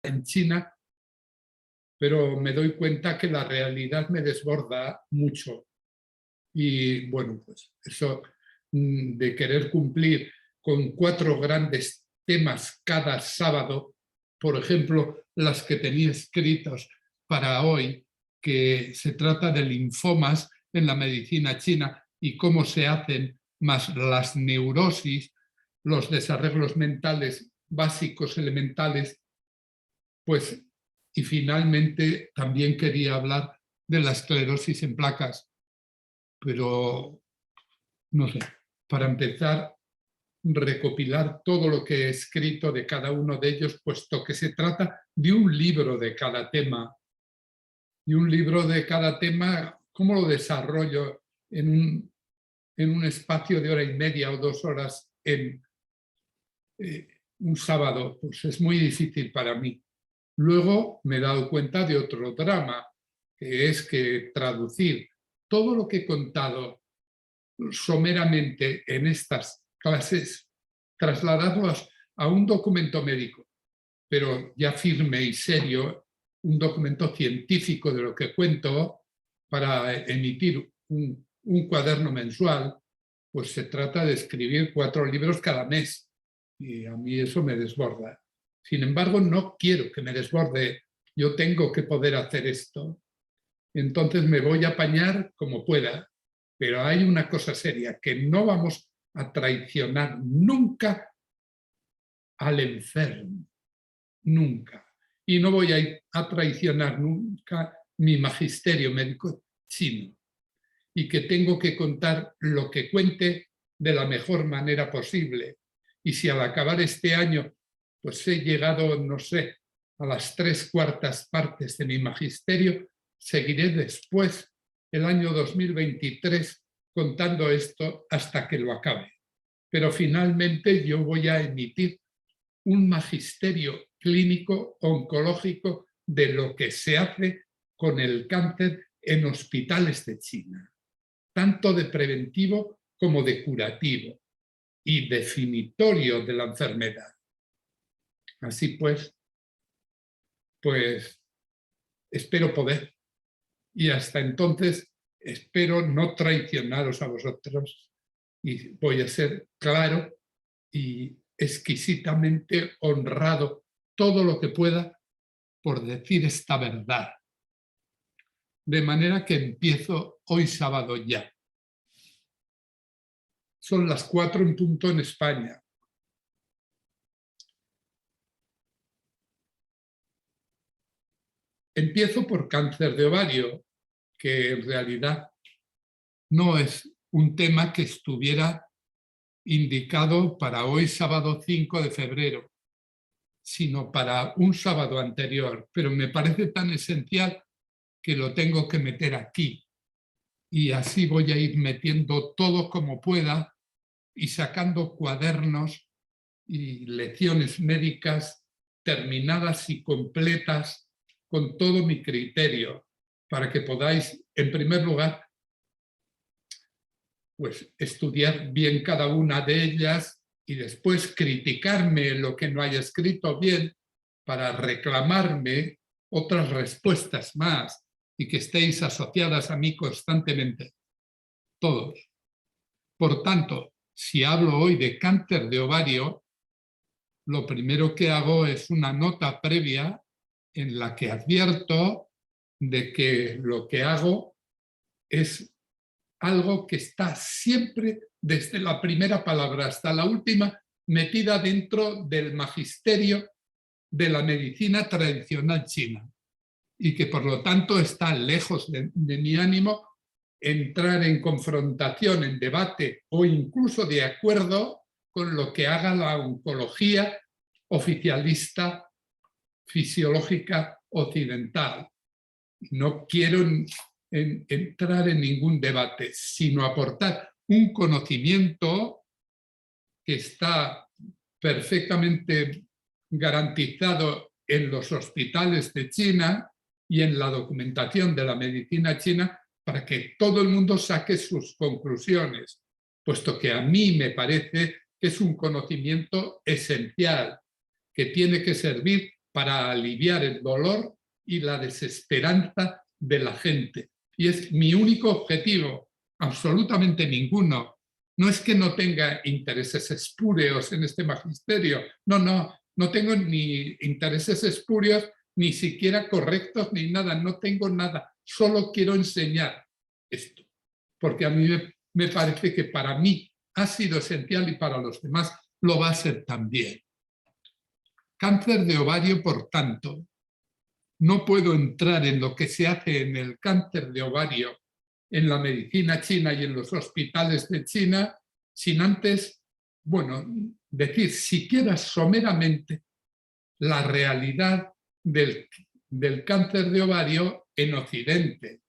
en China, pero me doy cuenta que la realidad me desborda mucho. Y bueno, pues eso de querer cumplir con 4 grandes temas cada sábado, por ejemplo, las que tenía escritos para hoy, que se trata de linfomas en la medicina china y cómo se hacen, más las neurosis, los desarreglos mentales básicos, elementales, pues, y finalmente también quería hablar de la esclerosis en placas, pero no sé, para empezar, recopilar todo lo que he escrito de cada uno de ellos, puesto que se trata de un libro de cada tema. Y un libro de cada tema, ¿cómo lo desarrollo en un espacio de 1h30 o 2 horas en un sábado? Pues es muy difícil para mí. Luego me he dado cuenta de otro drama, que es que traducir todo lo que he contado someramente en estas clases, trasladarlos a un documento médico, pero ya firme y serio, un documento científico de lo que cuento para emitir un cuaderno mensual, pues se trata de escribir 4 libros cada mes y a mí eso me desborda. Sin embargo, no quiero que me desborde, yo tengo que poder hacer esto. Entonces me voy a apañar como pueda, pero hay una cosa seria, que no vamos a traicionar nunca al enfermo, nunca. Y no voy a traicionar nunca mi magisterio médico chino. Y que tengo que contar lo que cuente de la mejor manera posible. Y si al acabar este año pues he llegado, no sé, a las 3/4 partes de mi magisterio, seguiré después, el año 2023, contando esto hasta que lo acabe. Pero finalmente yo voy a emitir un magisterio clínico oncológico de lo que se hace con el cáncer en hospitales de China, tanto de preventivo como de curativo y definitorio de la enfermedad. Así pues espero poder. Y hasta entonces espero no traicionaros a vosotros y voy a ser claro y exquisitamente honrado todo lo que pueda por decir esta verdad. De manera que empiezo hoy sábado ya. Son las 4 en punto en España. Empiezo por cáncer de ovario, que en realidad no es un tema que estuviera indicado para hoy, sábado 5 de febrero, sino para un sábado anterior. Pero me parece tan esencial que lo tengo que meter aquí. Y así voy a ir metiendo todo como pueda y sacando cuadernos y lecciones médicas terminadas y completas con todo mi criterio, para que podáis, en primer lugar, pues estudiar bien cada una de ellas y después criticarme lo que no haya escrito bien para reclamarme otras respuestas más y que estéis asociadas a mí constantemente, todos. Por tanto, si hablo hoy de cáncer de ovario, lo primero que hago es una nota previa en la que advierto de que lo que hago es algo que está siempre, desde la primera palabra hasta la última, metida dentro del magisterio de la medicina tradicional china y que por lo tanto está lejos de mi ánimo entrar en confrontación, en debate o incluso de acuerdo con lo que haga la oncología oficialista fisiológica occidental. No quiero entrar en ningún debate, sino aportar un conocimiento que está perfectamente garantizado en los hospitales de China y en la documentación de la medicina china para que todo el mundo saque sus conclusiones, puesto que a mí me parece que es un conocimiento esencial que tiene que servir para aliviar el dolor y la desesperanza de la gente. Y es mi único objetivo, absolutamente ninguno. No es que no tenga intereses espúreos en este magisterio, no tengo ni intereses espúreos, ni siquiera correctos, ni nada, no tengo nada, solo quiero enseñar esto, porque a mí me parece que para mí ha sido esencial y para los demás lo va a ser también. Cáncer de ovario, por tanto, no puedo entrar en lo que se hace en el cáncer de ovario en la medicina china y en los hospitales de China sin antes, bueno, decir siquiera someramente la realidad del cáncer de ovario en Occidente,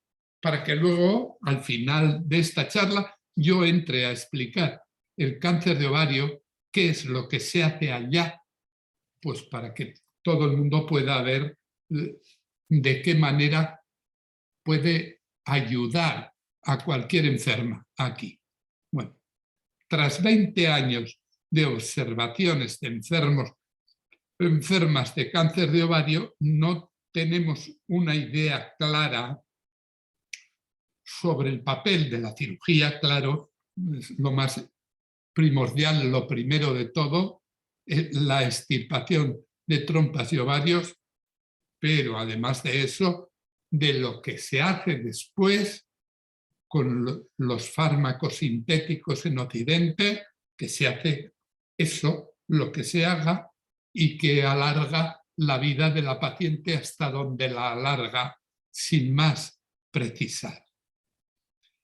para que luego, al final de esta charla, yo entre a explicar el cáncer de ovario, qué es lo que se hace allá, pues para que todo el mundo pueda ver de qué manera puede ayudar a cualquier enferma aquí. Bueno, tras 20 años de observaciones de enfermas de cáncer de ovario, no tenemos una idea clara sobre el papel de la cirugía. Claro, es lo más primordial, lo primero de todo, es la extirpación de trompas y ovarios, pero además de eso, de lo que se hace después con los fármacos sintéticos en Occidente, que se hace eso, lo que se haga, y que alarga la vida de la paciente hasta donde la alarga sin más precisar.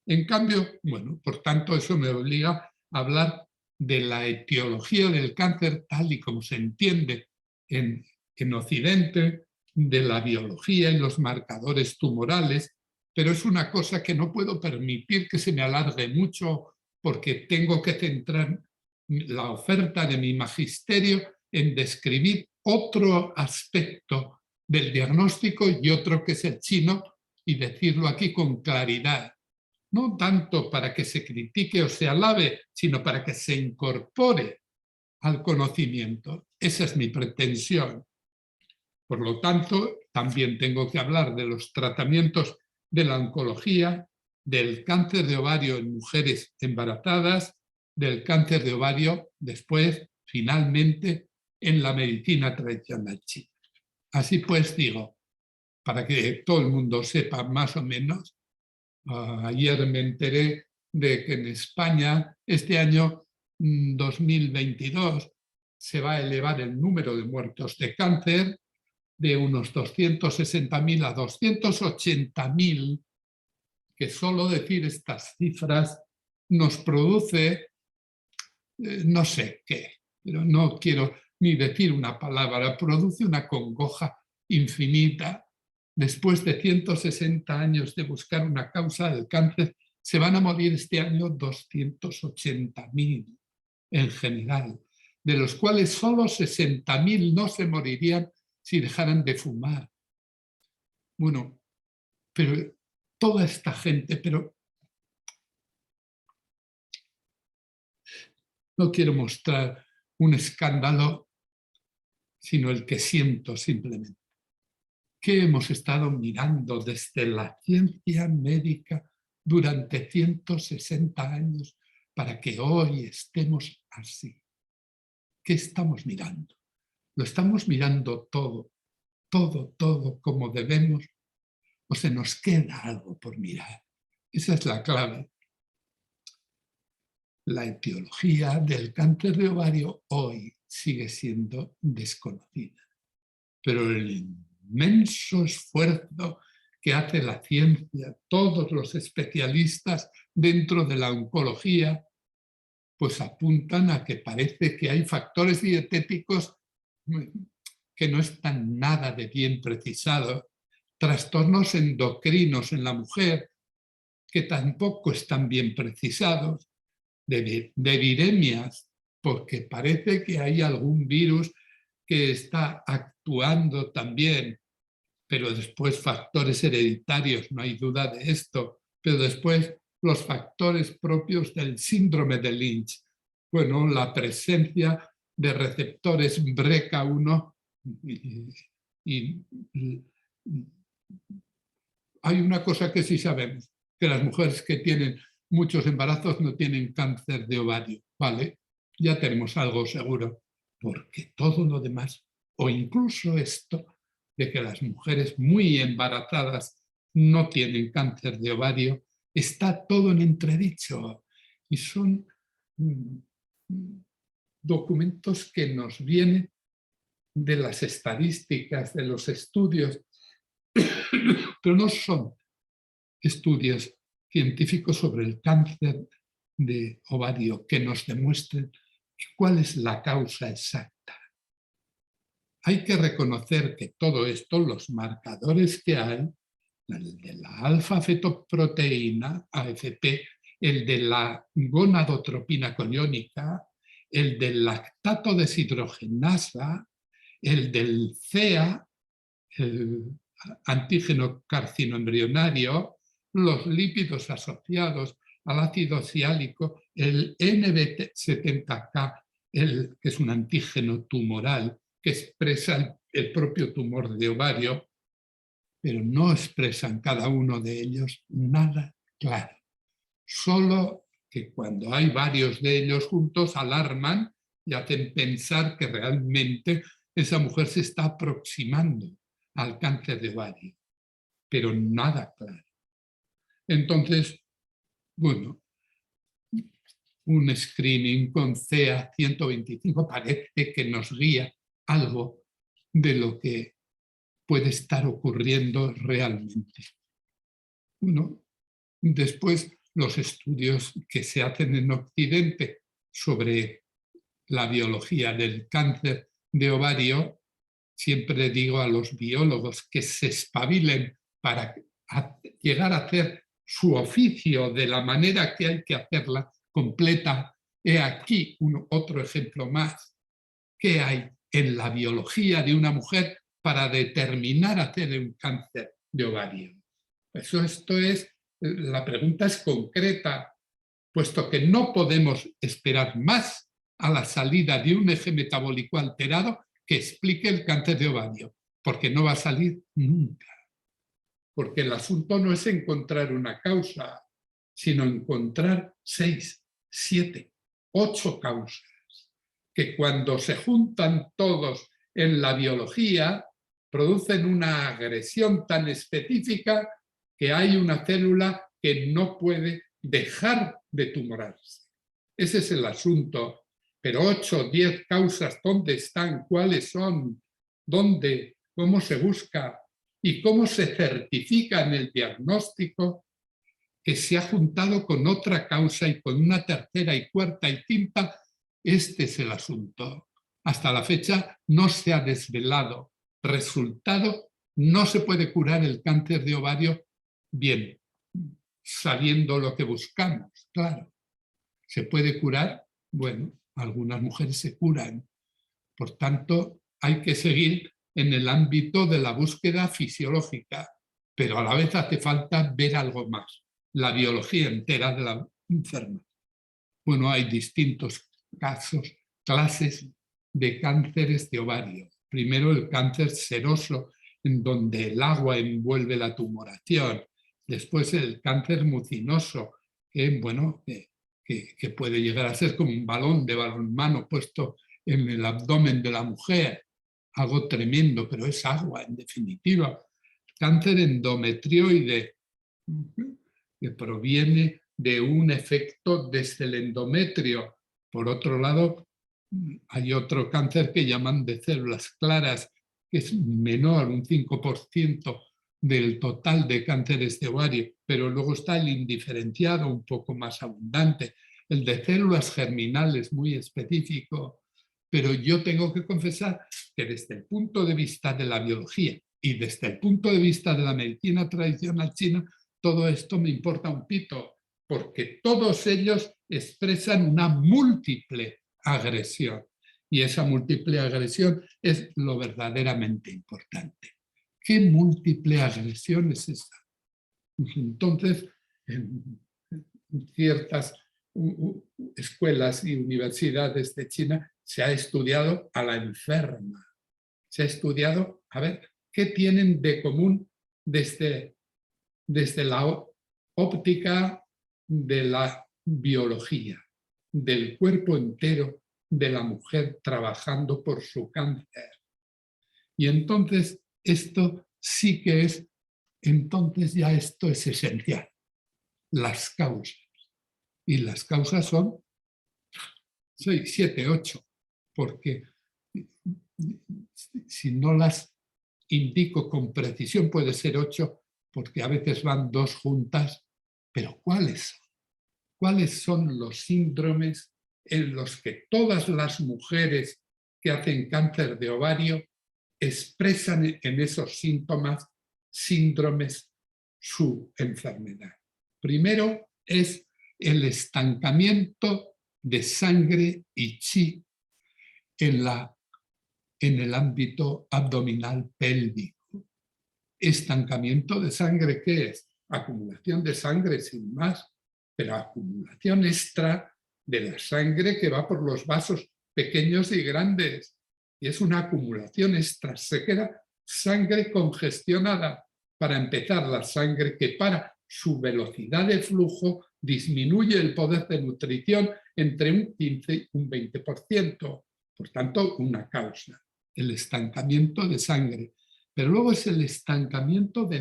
En cambio, bueno, por tanto, eso me obliga a hablar de la etiología del cáncer tal y como se entiende en Occidente, de la biología y los marcadores tumorales, pero es una cosa que no puedo permitir que se me alargue mucho porque tengo que centrar la oferta de mi magisterio en describir otro aspecto del diagnóstico y otro que es el chino, y decirlo aquí con claridad. No tanto para que se critique o se alabe, sino para que se incorpore al conocimiento. Esa es mi pretensión. Por lo tanto, también tengo que hablar de los tratamientos de la oncología, del cáncer de ovario en mujeres embarazadas, del cáncer de ovario después, finalmente, en la medicina tradicional china. Así pues, digo, para que todo el mundo sepa más o menos, ayer me enteré de que en España este año 2022 se va a elevar el número de muertos de cáncer de unos 260.000 a 280.000, que solo decir estas cifras nos produce, no sé qué, pero no quiero ni decir una palabra, produce una congoja infinita. Después de 160 años de buscar una causa del cáncer, se van a morir este año 280.000 en general, de los cuales solo 60.000 no se morirían si dejaran de fumar. Bueno, pero toda esta gente, pero no quiero mostrar un escándalo, sino el que siento simplemente. ¿Qué hemos estado mirando desde la ciencia médica durante 160 años para que hoy estemos así? ¿Qué estamos mirando? ¿Lo estamos mirando todo como debemos? ¿O se nos queda algo por mirar? Esa es la clave. La etiología del cáncer de ovario hoy sigue siendo desconocida, pero el inmenso esfuerzo que hace la ciencia, todos los especialistas dentro de la oncología, pues apuntan a que parece que hay factores dietéticos que no están nada de bien precisados, trastornos endocrinos en la mujer que tampoco están bien precisados, de viremias, porque parece que hay algún virus que está actuando también, pero después factores hereditarios, no hay duda de esto, pero después los factores propios del síndrome de Lynch. Bueno, la presencia de receptores BRCA1 Y hay una cosa que sí sabemos, que las mujeres que tienen muchos embarazos no tienen cáncer de ovario, ¿vale? Ya tenemos algo seguro, porque todo lo demás, o incluso esto de que las mujeres muy embarazadas no tienen cáncer de ovario, está todo en entredicho. Y son documentos que nos vienen de las estadísticas, de los estudios, pero no son estudios científicos sobre el cáncer de ovario que nos demuestren cuál es la causa exacta. Hay que reconocer que todo esto, los marcadores que hay, el de la alfa-fetoproteína, AFP, el de la gonadotropina coriónica, el del lactato deshidrogenasa, el del CEA, el antígeno carcinoembrionario, los lípidos asociados al ácido siálico, el NB70K, que es un antígeno tumoral que expresa el propio tumor de ovario, pero no expresan cada uno de ellos nada claro. Solo que cuando hay varios de ellos juntos alarman y hacen pensar que realmente esa mujer se está aproximando al cáncer de ovario, pero nada claro. Entonces, bueno, un screening con CA 125 parece que nos guía algo de lo que puede estar ocurriendo realmente. Bueno, después los estudios que se hacen en Occidente sobre la biología del cáncer de ovario, siempre digo a los biólogos que se espabilen para llegar a hacer su oficio de la manera que hay que hacerla completa. He aquí otro ejemplo más. ¿Qué hay en la biología de una mujer para determinar hacer un cáncer de ovario? La pregunta es concreta, puesto que no podemos esperar más a la salida de un eje metabólico alterado que explique el cáncer de ovario, porque no va a salir nunca. Porque el asunto no es encontrar una causa, sino encontrar 6, 7, 8 causas, que cuando se juntan todos en la biología, producen una agresión tan específica que hay una célula que no puede dejar de tumorarse. Ese es el asunto. Pero 8, 10 causas, ¿dónde están? ¿Cuáles son? ¿Dónde? ¿Cómo se busca? ¿Y cómo se certifica en el diagnóstico que se ha juntado con otra causa y con una tercera y cuarta y quinta? Este es el asunto. Hasta la fecha no se ha desvelado. Resultado, no se puede curar el cáncer de ovario bien, sabiendo lo que buscamos, claro. ¿Se puede curar? Bueno, algunas mujeres se curan. Por tanto, hay que seguir en el ámbito de la búsqueda fisiológica, pero a la vez hace falta ver algo más, la biología entera de la enferma. Bueno, hay distintos casos, clases de cánceres de ovario. Primero el cáncer seroso, en donde el agua envuelve la tumoración. Después el cáncer mucinoso, que, bueno, que puede llegar a ser como un balón de balonmano puesto en el abdomen de la mujer. Algo tremendo, pero es agua, en definitiva. Cáncer endometrioide, que proviene de un efecto desde el endometrio. Por otro lado, hay otro cáncer que llaman de células claras, que es menor, un 5% del total de cánceres de ovario, pero luego está el indiferenciado, un poco más abundante, el de células germinales, muy específico. Pero yo tengo que confesar que desde el punto de vista de la biología y desde el punto de vista de la medicina tradicional china, todo esto me importa un pito, porque todos ellos expresan una múltiple agresión. Y esa múltiple agresión es lo verdaderamente importante. ¿Qué múltiple agresión es esa? Entonces, en ciertas escuelas y universidades de China se ha estudiado a la enferma. Se ha estudiado, a ver, ¿Qué tienen de común desde la óptica de la biología, del cuerpo entero de la mujer trabajando por su cáncer? Y entonces esto sí que es, entonces ya esto es esencial, las causas. Y las causas son 6, 7, 8, porque si no las indico con precisión puede ser 8, porque a veces van 2 juntas, pero ¿cuáles son? ¿Cuáles son los síndromes en los que todas las mujeres que hacen cáncer de ovario expresan en esos síntomas, síndromes, su enfermedad? Primero es el estancamiento de sangre y chi en el ámbito abdominal pélvico. Estancamiento de sangre, ¿qué es? Acumulación de sangre sin más, pero acumulación extra de la sangre que va por los vasos pequeños y grandes. Y es una acumulación extra, se queda sangre congestionada. Para empezar, la sangre que para su velocidad de flujo disminuye el poder de nutrición entre un 15 y un 20%. Por tanto, una causa, el estancamiento de sangre. Pero luego es el estancamiento de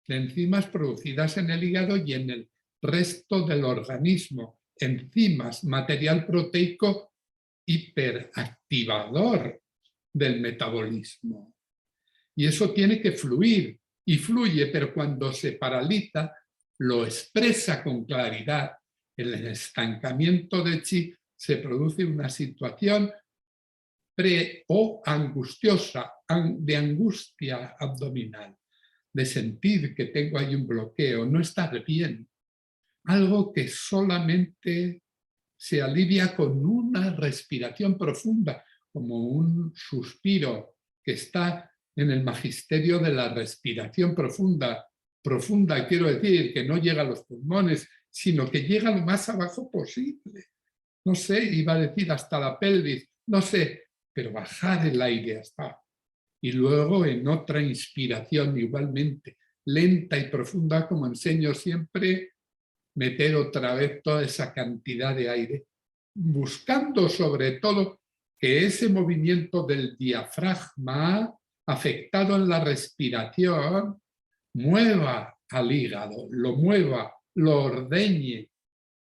enzimas producidas en el hígado y en el resto del organismo. Enzimas, material proteico hiperactivador del metabolismo. Y eso tiene que fluir, y fluye, pero cuando se paraliza, lo expresa con claridad. En el estancamiento de chi se produce una situación o angustiosa, de angustia abdominal, de sentir que tengo ahí un bloqueo, no estar bien. Algo que solamente se alivia con una respiración profunda, como un suspiro que está en el magisterio de la respiración profunda. Profunda, quiero decir, que no llega a los pulmones, sino que llega lo más abajo posible. No sé, iba a decir hasta la pelvis, no sé, pero bajar el aire hasta. Y luego en otra inspiración igualmente, lenta y profunda, como enseño siempre, meter otra vez toda esa cantidad de aire, buscando sobre todo que ese movimiento del diafragma afectado en la respiración mueva al hígado, lo mueva, lo ordeñe,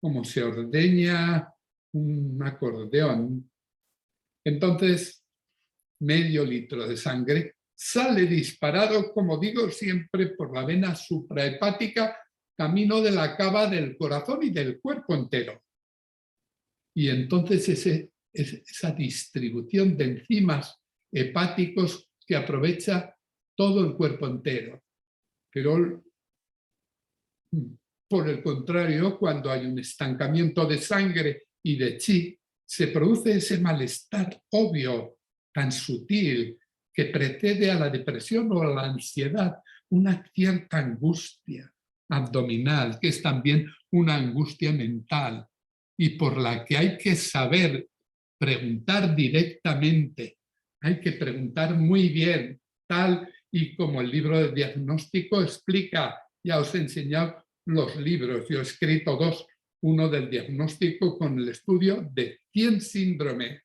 como se ordeña un acordeón. Entonces, medio litro de sangre sale disparado, como digo siempre, por la vena suprahepática, camino de la cava del corazón y del cuerpo entero. Y entonces esa distribución de enzimas hepáticos que aprovecha todo el cuerpo entero. Pero por el contrario, cuando hay un estancamiento de sangre y de chi, se produce ese malestar obvio, tan sutil, que precede a la depresión o a la ansiedad, una cierta angustia abdominal, que es también una angustia mental, y por la que hay que saber preguntar directamente, hay que preguntar muy bien, tal y como el libro de diagnóstico explica. Ya os he enseñado los libros, yo he escrito 2, uno del diagnóstico con el estudio de 100 síndromes,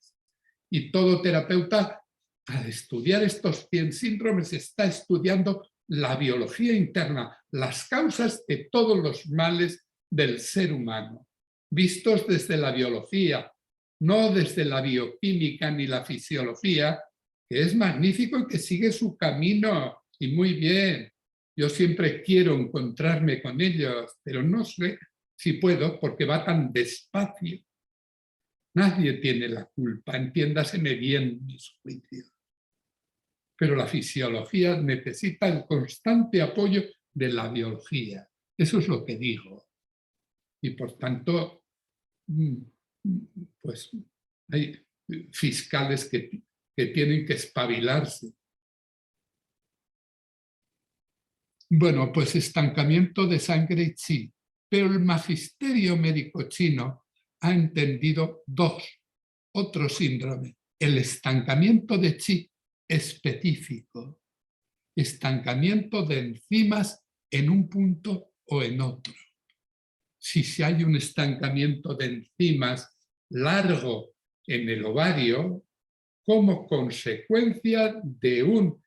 y todo terapeuta al estudiar estos 100 síndromes está estudiando la biología interna, las causas de todos los males del ser humano, vistos desde la biología, no desde la bioquímica ni la fisiología, que es magnífico y que sigue su camino, y muy bien. Yo siempre quiero encontrarme con ellos, pero no sé si puedo porque va tan despacio. Nadie tiene la culpa, entiéndaseme bien mis juicios. Pero la fisiología necesita el constante apoyo de la biología. Eso es lo que digo. Y por tanto, pues hay fiscales que tienen que espabilarse. Bueno, pues estancamiento de sangre y chi. Pero el magisterio médico chino ha entendido otro síndrome, el estancamiento de chi específico, estancamiento de enzimas en un punto o en otro. Si hay un estancamiento de enzimas largo en el ovario, como consecuencia de un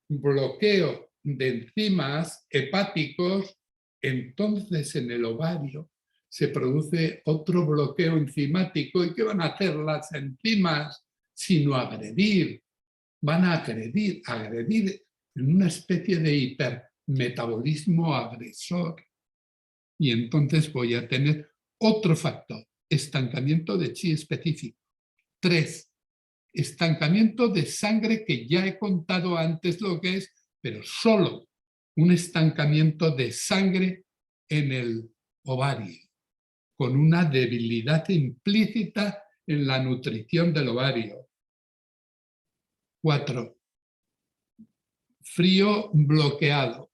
bloqueo de enzimas hepáticos, entonces en el ovario se produce otro bloqueo enzimático. ¿Y qué van a hacer las enzimas sino agredir? Van a agredir en una especie de hipermetabolismo agresor. Y entonces voy a tener otro factor, estancamiento de chi específico. 3, estancamiento de sangre, que ya he contado antes lo que es, pero solo un estancamiento de sangre en el ovario, con una debilidad implícita en la nutrición del ovario. 4, frío bloqueado.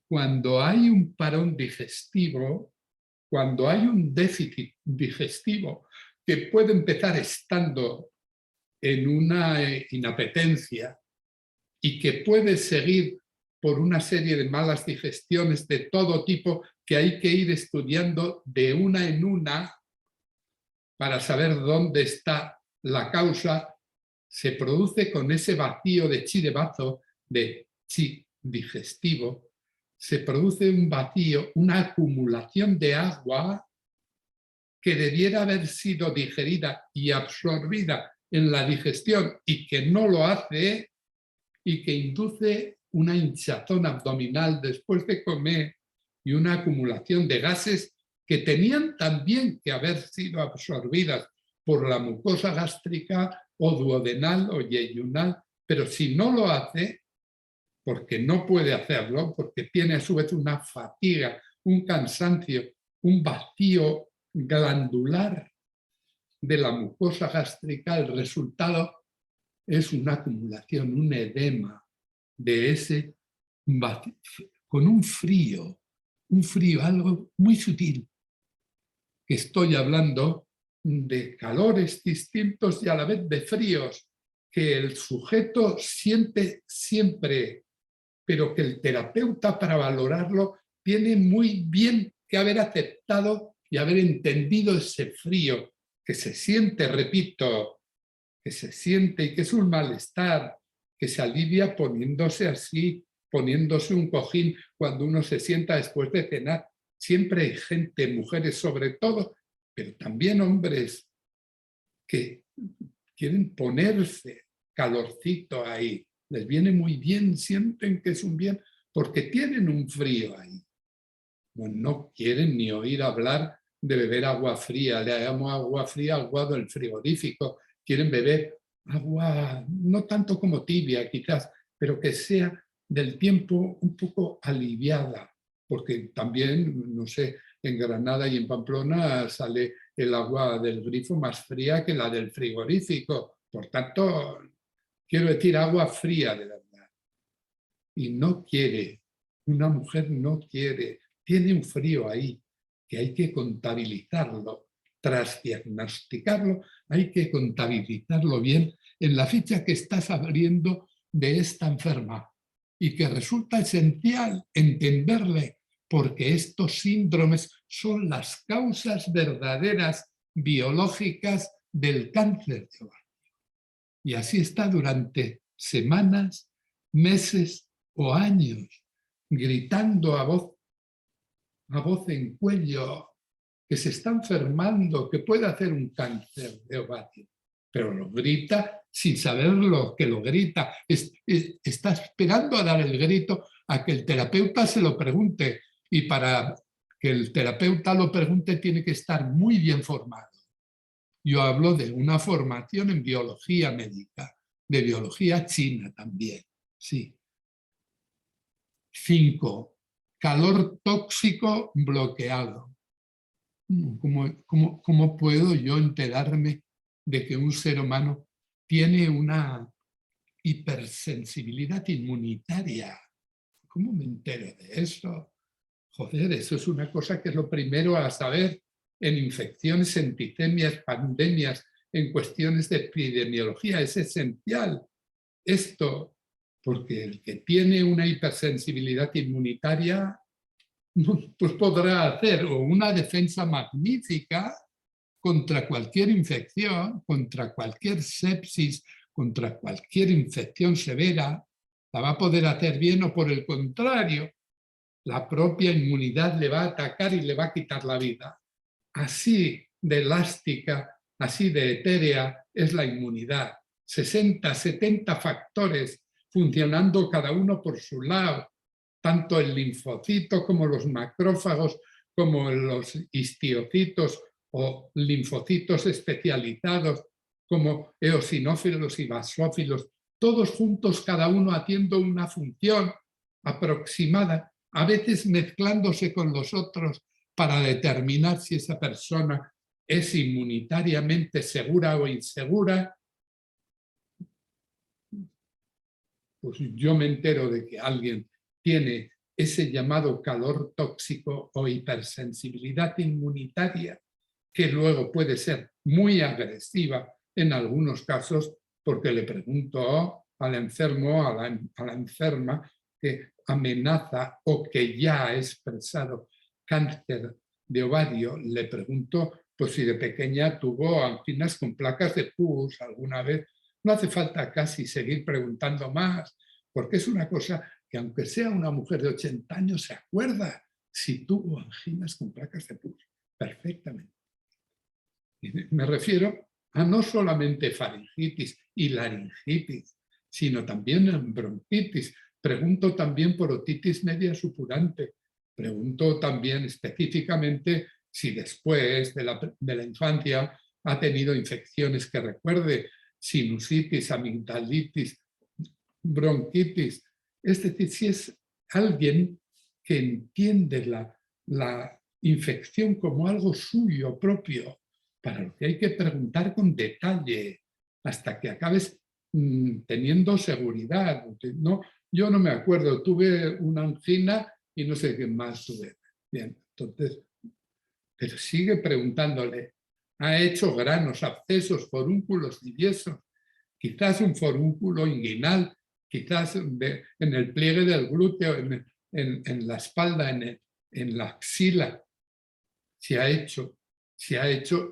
Cuando hay un parón digestivo, cuando hay un déficit digestivo que puede empezar estando en una inapetencia y que puede seguir por una serie de malas digestiones de todo tipo que hay que ir estudiando de una en una para saber dónde está la causa, se produce con ese vacío de chi de bazo, de chi digestivo, se produce un vacío, una acumulación de agua que debiera haber sido digerida y absorbida en la digestión y que no lo hace, y que induce una hinchazón abdominal después de comer y una acumulación de gases que tenían también que haber sido absorbidas por la mucosa gástrica o duodenal o yeyunal, pero si no lo hace, porque no puede hacerlo, porque tiene a su vez una fatiga, un cansancio, un vacío glandular de la mucosa gástrica, el resultado es una acumulación, un edema de ese vacío, con un frío, algo muy sutil, que estoy hablando de calores distintos y a la vez de fríos, que el sujeto siente siempre, pero que el terapeuta, para valorarlo, tiene muy bien que haber aceptado y haber entendido ese frío que se siente, repito, que se siente y que es un malestar, que se alivia poniéndose así, poniéndose un cojín cuando uno se sienta después de cenar. Siempre hay gente, mujeres sobre todo, pero también hombres, que quieren ponerse calorcito ahí. Les viene muy bien, sienten que es un bien, porque tienen un frío ahí. Bueno, no quieren ni oír hablar de beber agua fría. Le llamo agua fría agua del frigorífico. Quieren beber agua no tanto como tibia quizás, pero que sea del tiempo un poco aliviada, porque también, no sé, en Granada y en Pamplona sale el agua del grifo más fría que la del frigorífico. Por tanto, quiero decir agua fría de verdad. Y no quiere, una mujer no quiere, tiene un frío ahí que hay que contabilizarlo. Tras diagnosticarlo, hay que contabilizarlo bien en la ficha que estás abriendo de esta enferma, y que resulta esencial entenderle, porque estos síndromes son las causas verdaderas biológicas del cáncer de ovario. Y así está durante semanas, meses o años, gritando a voz en cuello que se está enfermando, que puede hacer un cáncer de ovario, pero lo grita sin saber lo que lo grita. Está esperando a dar el grito a que el terapeuta se lo pregunte, y para que el terapeuta lo pregunte tiene que estar muy bien formado. Yo hablo de una formación en biología médica, de biología china también, sí. 5. Calor tóxico bloqueado. ¿Cómo puedo yo enterarme de que un ser humano tiene una hipersensibilidad inmunitaria? ¿Cómo me entero de eso? Joder, eso es una cosa que es lo primero a saber en infecciones, en epidemias, pandemias, en cuestiones de epidemiología. Es esencial esto, porque el que tiene una hipersensibilidad inmunitaria pues podrá hacer una defensa magnífica contra cualquier infección, contra cualquier sepsis, contra cualquier infección severa, la va a poder hacer bien, o por el contrario, la propia inmunidad le va a atacar y le va a quitar la vida. Así de elástica, así de etérea es la inmunidad. 60, 70 factores funcionando cada uno por su lado, tanto el linfocito como los macrófagos, como los histiocitos o linfocitos especializados, como eosinófilos y basófilos, todos juntos, cada uno haciendo una función aproximada, a veces mezclándose con los otros para determinar si esa persona es inmunitariamente segura o insegura. Pues yo me entero de que alguien tiene ese llamado calor tóxico o hipersensibilidad inmunitaria, que luego puede ser muy agresiva en algunos casos, porque le pregunto al enfermo, a la enferma, que amenaza o que ya ha expresado cáncer de ovario, le pregunto pues si de pequeña tuvo anginas con placas de pus alguna vez. No hace falta casi seguir preguntando más, porque es una cosa que aunque sea una mujer de 80 años, se acuerda si tuvo anginas con placas de pus, perfectamente. Me refiero a no solamente faringitis y laringitis, sino también bronquitis. Pregunto también por otitis media supurante. Pregunto también específicamente si después de la infancia ha tenido infecciones que recuerde, sinusitis, amigdalitis, bronquitis. Es decir, si es alguien que entiende la infección como algo suyo propio, para lo que hay que preguntar con detalle hasta que acabes teniendo seguridad. No, yo no me acuerdo, tuve una angina y no sé qué más tuve. Bien, entonces, pero sigue preguntándole, ha hecho granos, abscesos, forúnculos tibiosos, quizás un forúnculo inguinal, quizás en el pliegue del glúteo, en la espalda, en la axila. Se ha hecho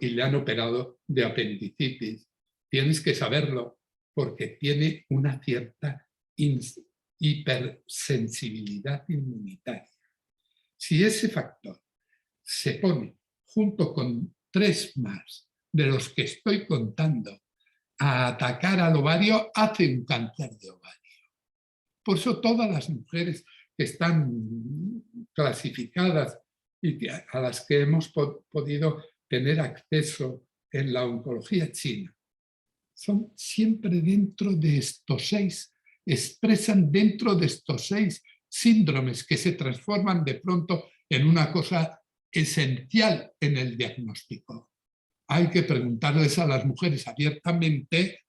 y le han operado de apendicitis. Tienes que saberlo porque tiene una cierta hipersensibilidad inmunitaria. Si ese factor se pone junto con 3 más de los que estoy contando a atacar al ovario, hace un cáncer de ovario. Por eso todas las mujeres que están clasificadas y a las que hemos podido tener acceso en la oncología china, son siempre dentro de estos 6, expresan dentro de estos 6 síndromes que se transforman de pronto en una cosa esencial en el diagnóstico. Hay que preguntarles a las mujeres abiertamente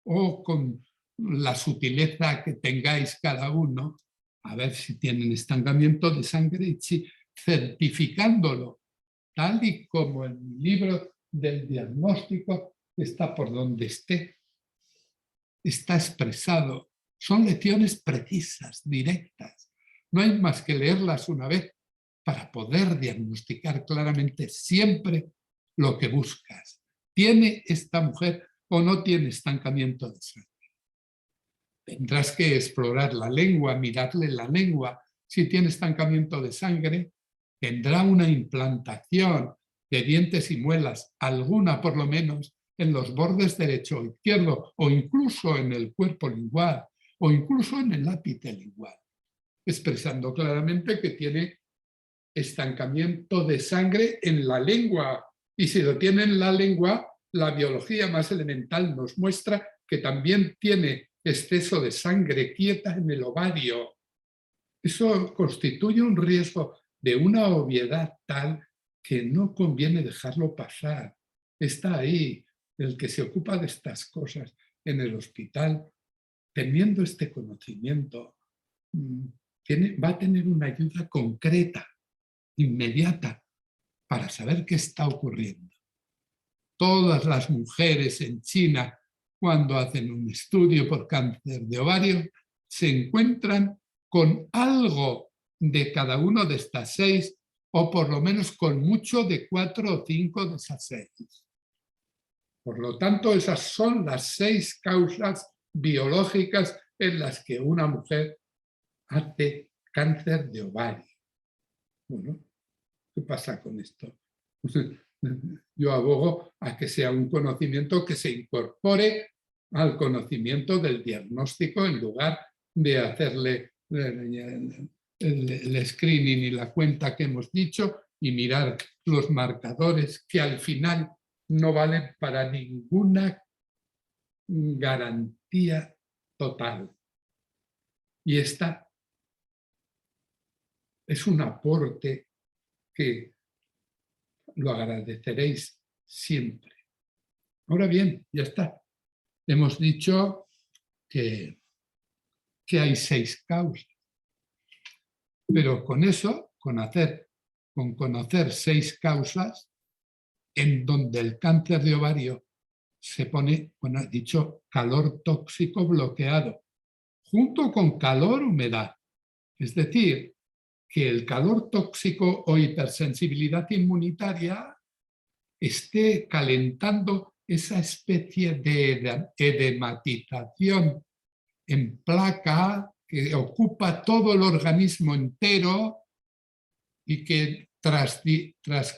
o con la sutileza que tengáis cada uno, a ver si tienen estancamiento de sangre y certificándolo, tal y como el libro del diagnóstico está por donde esté, está expresado. Son lecciones precisas, directas. No hay más que leerlas una vez para poder diagnosticar claramente siempre lo que buscas. ¿Tiene esta mujer o no tiene estancamiento de sangre? Tendrás que explorar la lengua, mirarle la lengua. Si tiene estancamiento de sangre, tendrá una implantación de dientes y muelas, alguna por lo menos, en los bordes derecho o izquierdo, o incluso en el cuerpo lingual, o incluso en el ápice lingual, expresando claramente que tiene estancamiento de sangre en la lengua. Y si lo tiene en la lengua, la biología más elemental nos muestra que también tiene exceso de sangre quieta en el ovario. Eso constituye un riesgo de una obviedad tal que no conviene dejarlo pasar. Está ahí el que se ocupa de estas cosas en el hospital, teniendo este conocimiento, va a tener una ayuda concreta, inmediata, para saber qué está ocurriendo. todas las mujeres en China, cuando hacen un estudio por cáncer de ovario, se encuentran con algo de cada uno de estas 6, o por lo menos con mucho de 4 o 5 de esas 6. Por lo tanto, esas son las 6 causas biológicas en las que una mujer hace cáncer de ovario. Bueno, ¿qué pasa con esto? Yo abogo a que sea un conocimiento que se incorpore al conocimiento del diagnóstico en lugar de hacerle el screening y la cuenta que hemos dicho y mirar los marcadores que al final no valen para ninguna garantía total. Y esta es un aporte que lo agradeceréis siempre. Ahora bien, ya está. Hemos dicho que hay 6 causas. Pero con eso, con conocer 6 causas, en donde el cáncer de ovario se pone, bueno, he dicho, calor tóxico bloqueado, junto con calor-humedad. Es decir, que el calor tóxico o hipersensibilidad inmunitaria esté calentando esa especie de edematización en placa que ocupa todo el organismo entero y que tras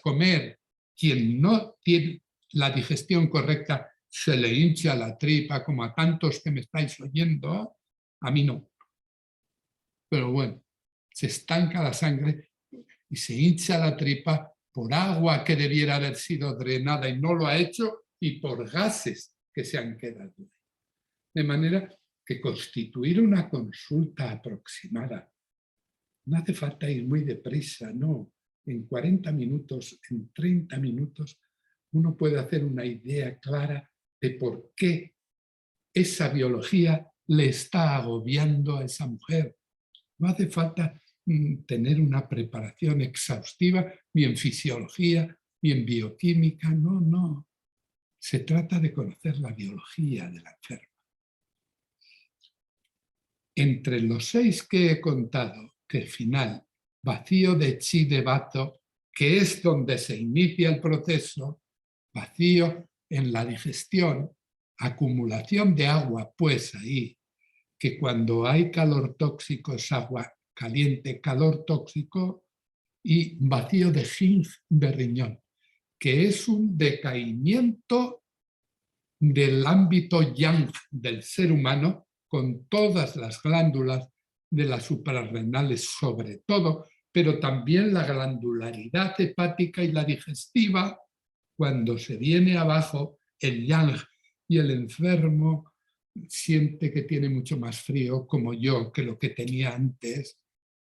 comer, quien no tiene la digestión correcta se le hincha la tripa, como a tantos que me estáis oyendo, a mí no. Pero bueno, se estanca la sangre y se hincha la tripa por agua que debiera haber sido drenada y no lo ha hecho, y por gases que se han quedado. De manera que constituir una consulta aproximada, no hace falta ir muy deprisa, no. En 40 minutos, en 30 minutos, uno puede hacer una idea clara de por qué esa biología le está agobiando a esa mujer. No hace falta tener una preparación exhaustiva, ni en fisiología, ni en bioquímica, no, no. Se trata de conocer la biología de la enferma. Entre los 6 que he contado, que al final, vacío de chi de bazo, que es donde se inicia el proceso, vacío en la digestión, acumulación de agua, pues ahí, que cuando hay calor tóxico es agua caliente, calor tóxico, y vacío de zinc de riñón, que es un decaimiento del ámbito yang del ser humano, con todas las glándulas de las suprarrenales sobre todo, pero también la glandularidad hepática y la digestiva. Cuando se viene abajo el yang y el enfermo siente que tiene mucho más frío, como yo, que lo que tenía antes.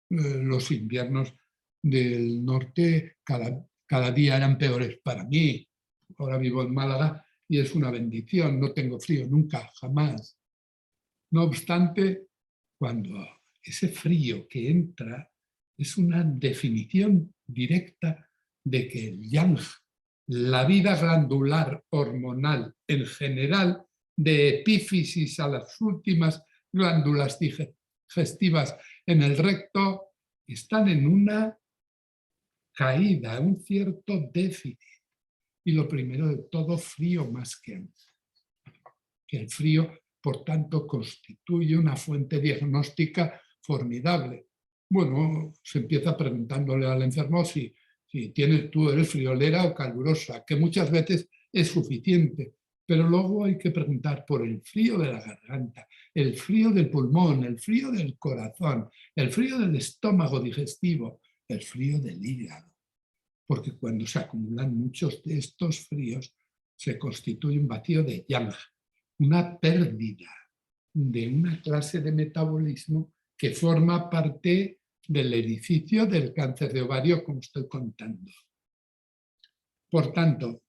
Los inviernos del norte cada día eran peores para mí. Ahora vivo en Málaga y es una bendición, no tengo frío nunca, jamás. No obstante, cuando ese frío que entra es una definición directa de que el yang, la vida glandular hormonal en general, de epífisis a las últimas glándulas digestivas en el recto, están en una caída, un cierto déficit. Y lo primero de todo, frío más que antes. Que el frío, por tanto, constituye una fuente diagnóstica formidable. Bueno, se empieza preguntándole al enfermo si tú eres friolera o calurosa, que muchas veces es suficiente, pero luego hay que preguntar por el frío de la garganta, el frío del pulmón, el frío del corazón, el frío del estómago digestivo, el frío del hígado. Porque cuando se acumulan muchos de estos fríos, se constituye un vacío de yang, una pérdida de una clase de metabolismo que forma parte del edificio del cáncer de ovario, como estoy contando. Por tanto,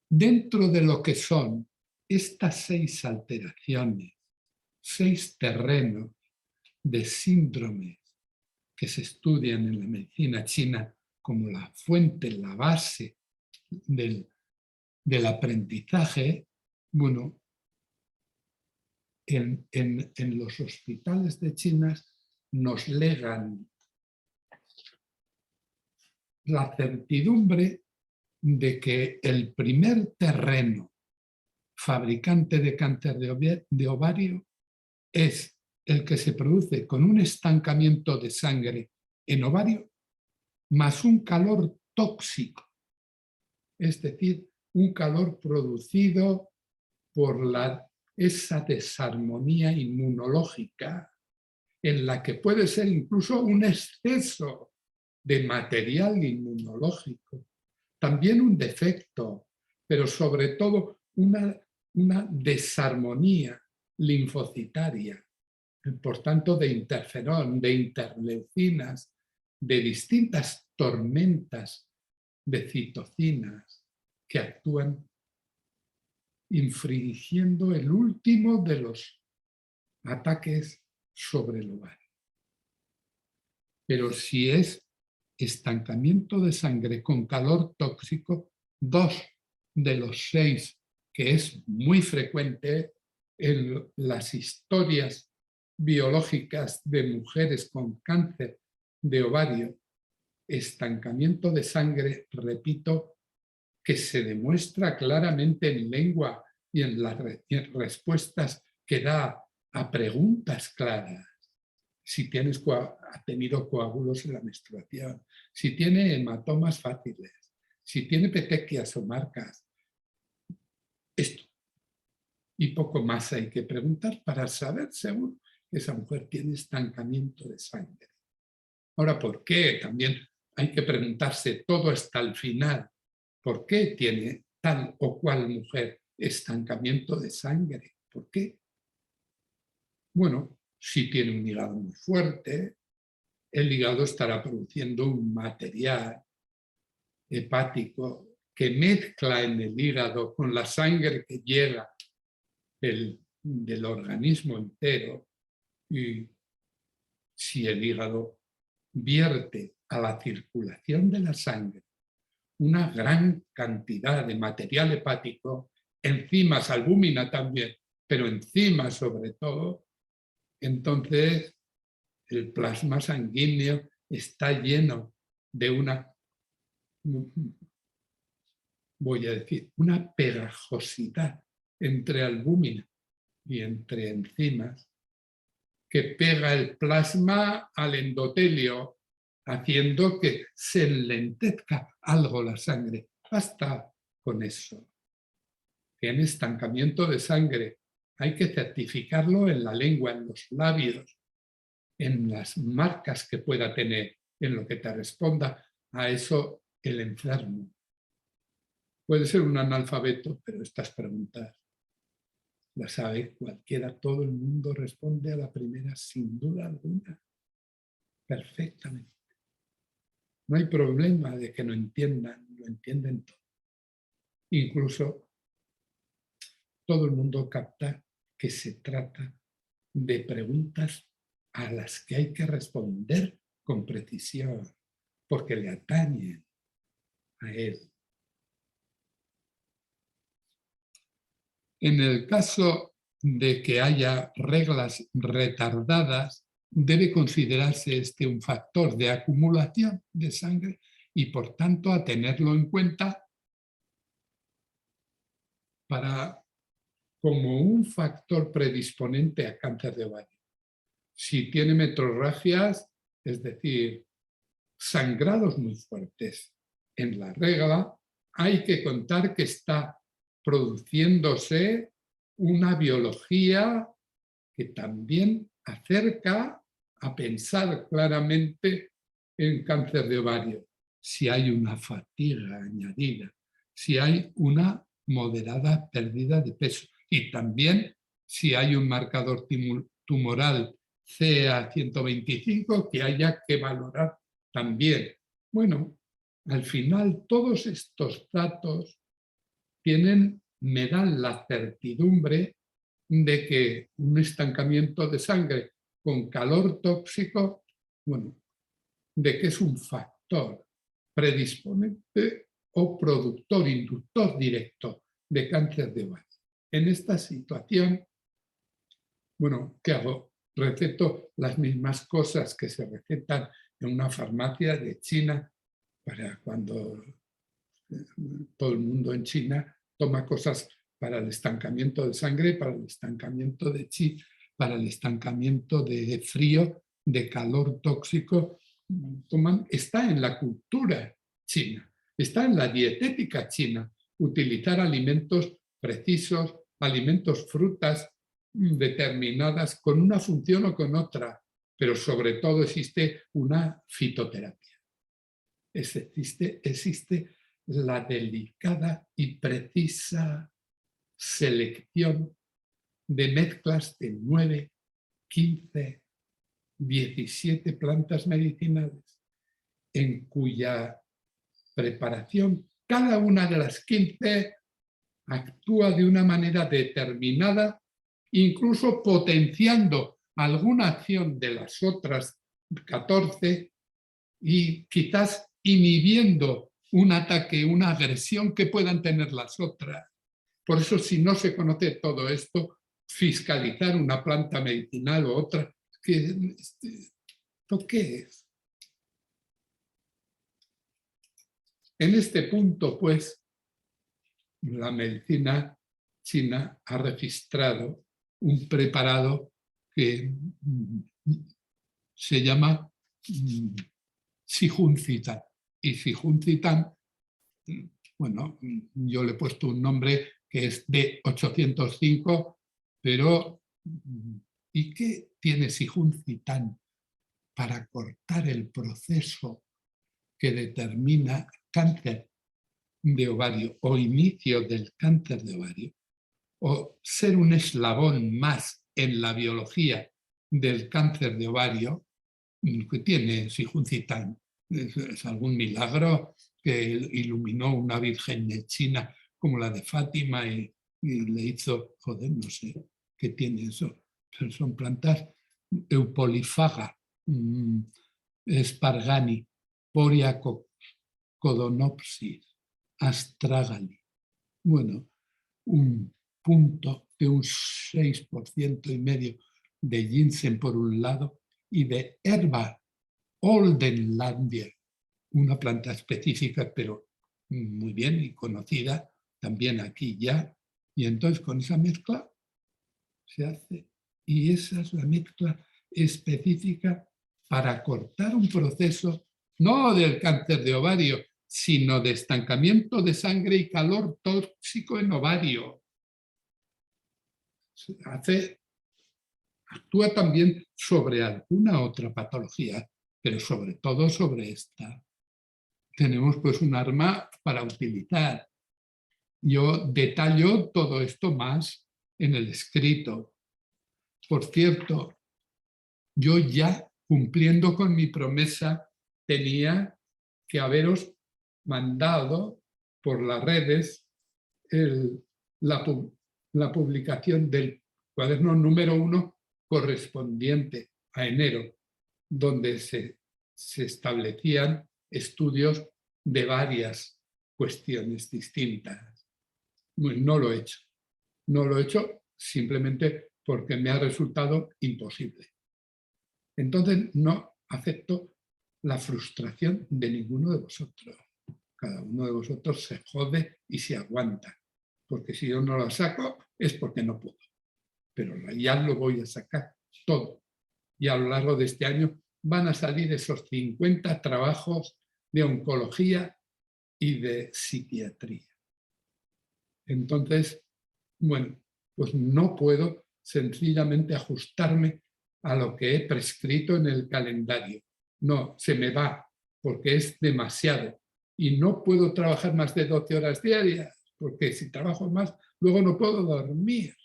dentro de lo que son estas 6 alteraciones, 6 terrenos de síndromes que se estudian en la medicina china como la fuente, la base del del aprendizaje, bueno, en los hospitales de China nos legan la certidumbre de que el primer terreno fabricante de cáncer de ovario es el que se produce con un estancamiento de sangre en ovario más un calor tóxico, es decir, un calor producido por esa desarmonía inmunológica en la que puede ser incluso un exceso de material inmunológico, también un defecto, pero sobre todo una desarmonía linfocitaria, por tanto de interferón, de interleucinas, de distintas tormentas de citocinas que actúan infringiendo el último de los ataques sobre el ovario. Pero si es estancamiento de sangre con calor tóxico, 2 de los 6, que es muy frecuente en las historias biológicas de mujeres con cáncer de ovario, estancamiento de sangre, repito, que se demuestra claramente en lengua y en las respuestas que da a preguntas claras. Si ha tenido coágulos en la menstruación, si tiene hematomas fáciles, si tiene petequias o marcas. Esto y poco más hay que preguntar para saber seguro que esa mujer tiene estancamiento de sangre. Ahora, ¿por qué? También hay que preguntarse todo hasta el final. ¿Por qué tiene tal o cual mujer estancamiento de sangre? ¿Por qué? Bueno, si tiene un hígado muy fuerte, el hígado estará produciendo un material hepático que mezcla en el hígado con la sangre que llega del organismo entero, y si el hígado vierte a la circulación de la sangre una gran cantidad de material hepático, enzimas, albúmina también, pero enzimas sobre todo, entonces el plasma sanguíneo está lleno de voy a decir, una pegajosidad entre albúmina y entre enzimas que pega el plasma al endotelio, haciendo que se enlentezca algo la sangre. Basta con eso. Tiene estancamiento de sangre. Hay que certificarlo en la lengua, en los labios, en las marcas que pueda tener, en lo que te responda a eso el enfermo. Puede ser un analfabeto, pero estas preguntas las sabe cualquiera, todo el mundo responde a la primera sin duda alguna, perfectamente. No hay problema de que no entiendan, lo entienden todo. Incluso todo el mundo capta que se trata de preguntas a las que hay que responder con precisión, porque le atañen a él. En el caso de que haya reglas retardadas, debe considerarse este un factor de acumulación de sangre y, por tanto, a tenerlo en cuenta como un factor predisponente a cáncer de ovario. Si tiene metrorragias, es decir, sangrados muy fuertes en la regla, hay que contar que está produciéndose una biología que también acerca a pensar claramente en cáncer de ovario. Si hay una fatiga añadida, si hay una moderada pérdida de peso y también si hay un marcador tumoral CA125 que haya que valorar también. Bueno, al final todos estos datos me dan la certidumbre de que un estancamiento de sangre con calor tóxico, bueno, de que es un factor predisponente o productor, inductor directo de cáncer de ovario. En esta situación, bueno, ¿qué hago? Receto las mismas cosas que se recetan en una farmacia de China para cuando todo el mundo en China toma cosas para el estancamiento de sangre, para el estancamiento de chi, para el estancamiento de frío, de calor tóxico. Está en la cultura china, está en la dietética china, utilizar alimentos precisos, alimentos, frutas determinadas con una función o con otra, pero sobre todo existe una fitoterapia. Existe la delicada y precisa selección de mezclas de 9, 15, 17 plantas medicinales, en cuya preparación cada una de las 15 actúa de una manera determinada, incluso potenciando alguna acción de las otras 14 y quizás inhibiendo un ataque, una agresión que puedan tener las otras. Por eso, si no se conoce todo esto, fiscalizar una planta medicinal o otra, ¿qué es? En este punto, pues, la medicina china ha registrado un preparado que se llama Shijuncitan. Y Shijuncitan, bueno, yo le he puesto un nombre que es D805, pero ¿y qué tiene Shijuncitan para cortar el proceso que determina cáncer de ovario o inicio del cáncer de ovario, o ser un eslabón más en la biología del cáncer de ovario? Que tiene Shijuncitan? Es algún milagro que iluminó una virgen de China como la de Fátima y le hizo, joder, no sé qué tiene eso. Pero son plantas Eupolifaga, Spargani, Poria codonopsis, Astragali. Bueno, un punto de un 6,5% de ginseng por un lado y de herba Oldenlandia, una planta específica, pero muy bien y conocida también aquí ya. Y entonces con esa mezcla se hace. Y esa es la mezcla específica para cortar un proceso, no del cáncer de ovario, sino de estancamiento de sangre y calor tóxico en ovario. Actúa también sobre alguna otra patología, pero sobre todo sobre esta. Tenemos pues un arma para utilizar. Yo detallo todo esto más en el escrito. Por cierto, yo ya cumpliendo con mi promesa tenía que haberos mandado por las redes la publicación del cuaderno número 1 correspondiente a enero, donde se establecían estudios de varias cuestiones distintas. No lo he hecho. No lo he hecho simplemente porque me ha resultado imposible. Entonces no acepto la frustración de ninguno de vosotros. Cada uno de vosotros se jode y se aguanta. Porque si yo no la saco es porque no puedo. Pero ya lo voy a sacar todo. Y a lo largo de este año van a salir esos 50 trabajos de oncología y de psiquiatría. Entonces, bueno, pues no puedo sencillamente ajustarme a lo que he prescrito en el calendario. No, se me va porque es demasiado. Y no puedo trabajar más de 12 horas diarias, porque si trabajo más, luego no puedo dormir.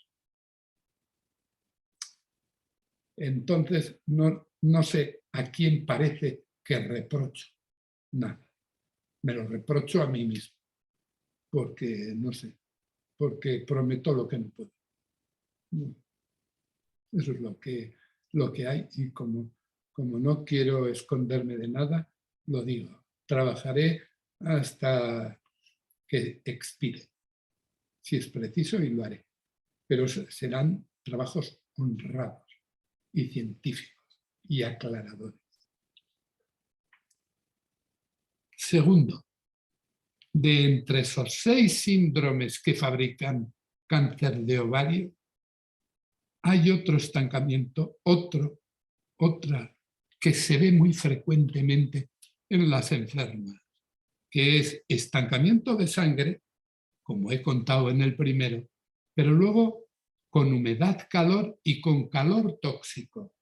Entonces, no sé a quién parece que reprocho. Nada. Me lo reprocho a mí mismo. Porque, no sé, porque prometo lo que no puedo. Eso es lo que hay y como no quiero esconderme de nada, lo digo. Trabajaré hasta que expire, si es preciso, y lo haré. Pero serán trabajos honrados y científicos y aclaradores. Segundo, de entre esos 6 síndromes que fabrican cáncer de ovario, hay otro estancamiento, otra que se ve muy frecuentemente en las enfermas, que es estancamiento de sangre, como he contado en el primero, pero luego con humedad, calor y con calor tóxico.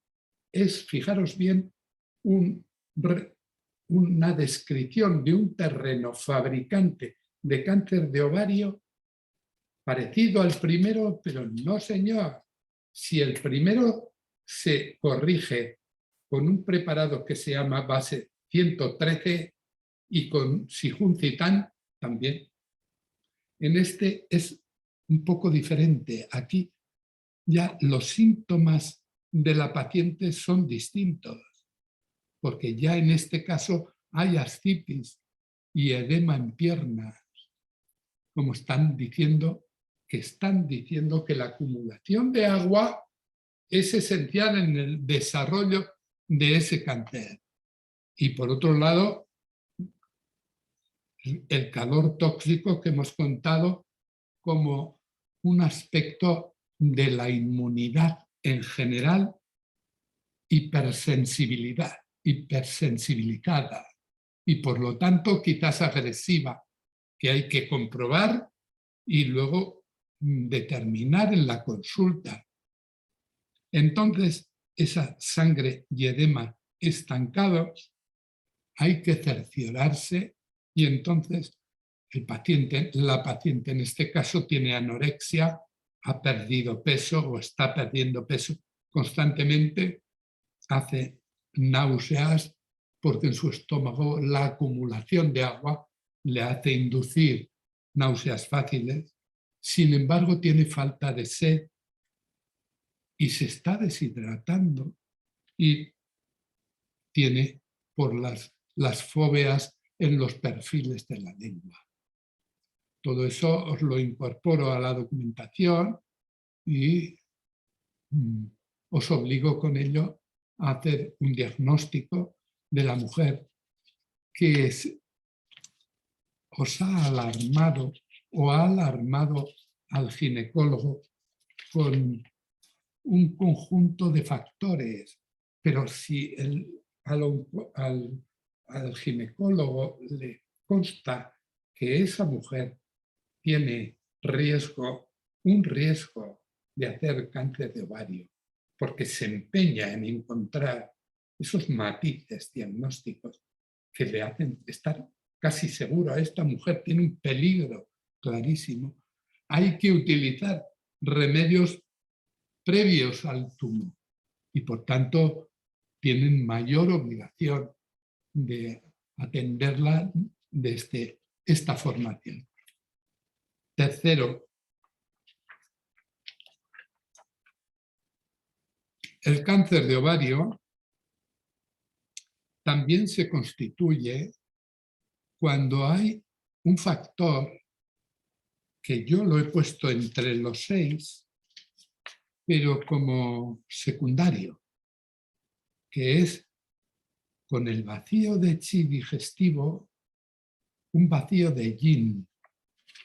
Es, fijaros bien, una descripción de un terreno fabricante de cáncer de ovario parecido al primero, pero no, señor. Si el primero se corrige con un preparado que se llama base 113 y con Sijuncitán también, en este es un poco diferente. Aquí ya los síntomas de la paciente son distintos, porque ya en este caso hay ascitis y edema en piernas, como están diciendo que la acumulación de agua es esencial en el desarrollo de ese cáncer. Y por otro lado, el calor tóxico que hemos contado como un aspecto de la inmunidad en general, hipersensibilizada y por lo tanto quizás agresiva, que hay que comprobar y luego determinar en la consulta. Entonces, esa sangre y edema estancados, hay que cerciorarse y entonces la paciente en este caso tiene anorexia, ha perdido peso o está perdiendo peso constantemente, hace náuseas porque en su estómago la acumulación de agua le hace inducir náuseas fáciles. Sin embargo, tiene falta de sed y se está deshidratando y tiene por las foveas en los perfiles de la lengua. Todo eso os lo incorporo a la documentación y os obligo con ello a hacer un diagnóstico de la mujer que os ha alarmado o ha alarmado al ginecólogo con un conjunto de factores, pero si al ginecólogo le consta que esa mujer tiene un riesgo de hacer cáncer de ovario, porque se empeña en encontrar esos matices diagnósticos que le hacen estar casi seguro, esta mujer tiene un peligro clarísimo. Hay que utilizar remedios previos al tumor y por tanto tienen mayor obligación de atenderla desde esta formación. Tercero, el cáncer de ovario también se constituye cuando hay un factor que yo lo he puesto entre los 6, pero como secundario, que es con el vacío de chi digestivo, un vacío de yin,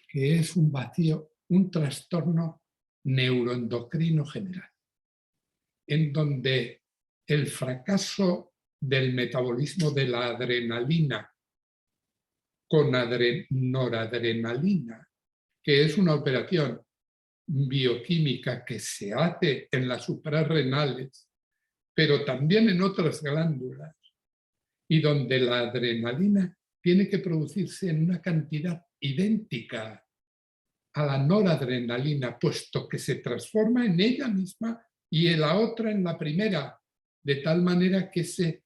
que es un vacío, un trastorno neuroendocrino general, en donde el fracaso del metabolismo de la adrenalina con noradrenalina, que es una operación bioquímica que se hace en las suprarrenales, pero también en otras glándulas, y donde la adrenalina tiene que producirse en una cantidad idéntica a la noradrenalina, puesto que se transforma en ella misma y en la otra en la primera, de tal manera que ese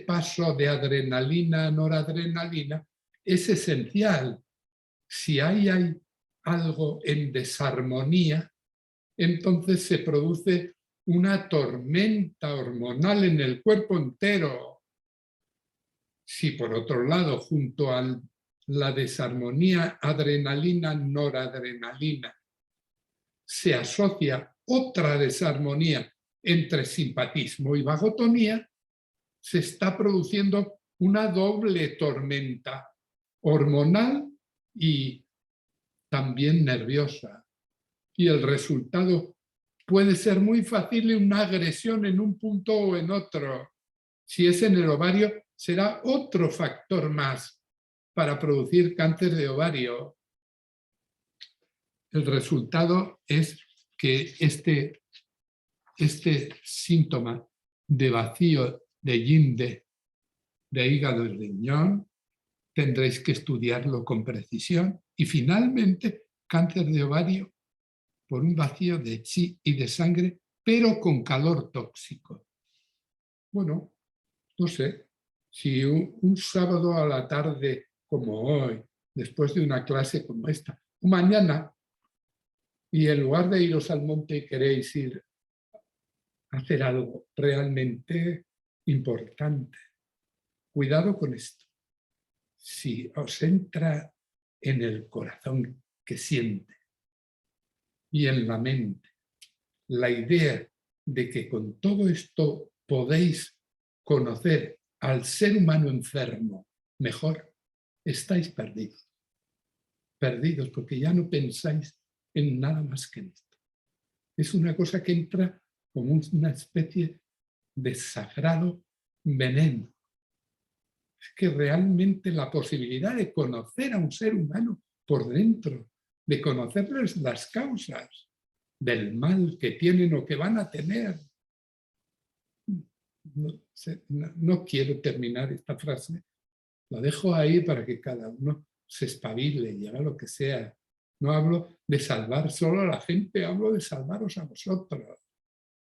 paso de adrenalina a noradrenalina es esencial. Si hay algo en desarmonía, entonces se produce una tormenta hormonal en el cuerpo entero. Si por otro lado, junto a la desarmonía adrenalina-noradrenalina se asocia otra desarmonía entre simpatismo y vagotonía, se está produciendo una doble tormenta hormonal y también nerviosa. Y el resultado puede ser muy fácil, una agresión en un punto o en otro. Si es en el ovario, será otro factor más para producir cáncer de ovario. El resultado es que este síntoma de vacío de yin de hígado y riñón tendréis que estudiarlo con precisión. Y finalmente, cáncer de ovario por un vacío de chi y de sangre, pero con calor tóxico. Bueno, no sé, si un sábado a la tarde como hoy, después de una clase como esta, o mañana, y en lugar de iros al monte queréis ir a hacer algo realmente importante, cuidado con esto. Si os entra en el corazón que siente y en la mente la idea de que con todo esto podéis conocer al ser humano enfermo mejor, estáis perdidos. Perdidos porque ya no pensáis en nada más que en esto. Es una cosa que entra como una especie de sagrado veneno. Es que realmente la posibilidad de conocer a un ser humano por dentro, de conocerles las causas del mal que tienen o que van a tener. No quiero terminar esta frase, la dejo ahí para que cada uno se espabile y haga lo que sea. No hablo de salvar solo a la gente, hablo de salvaros a vosotros.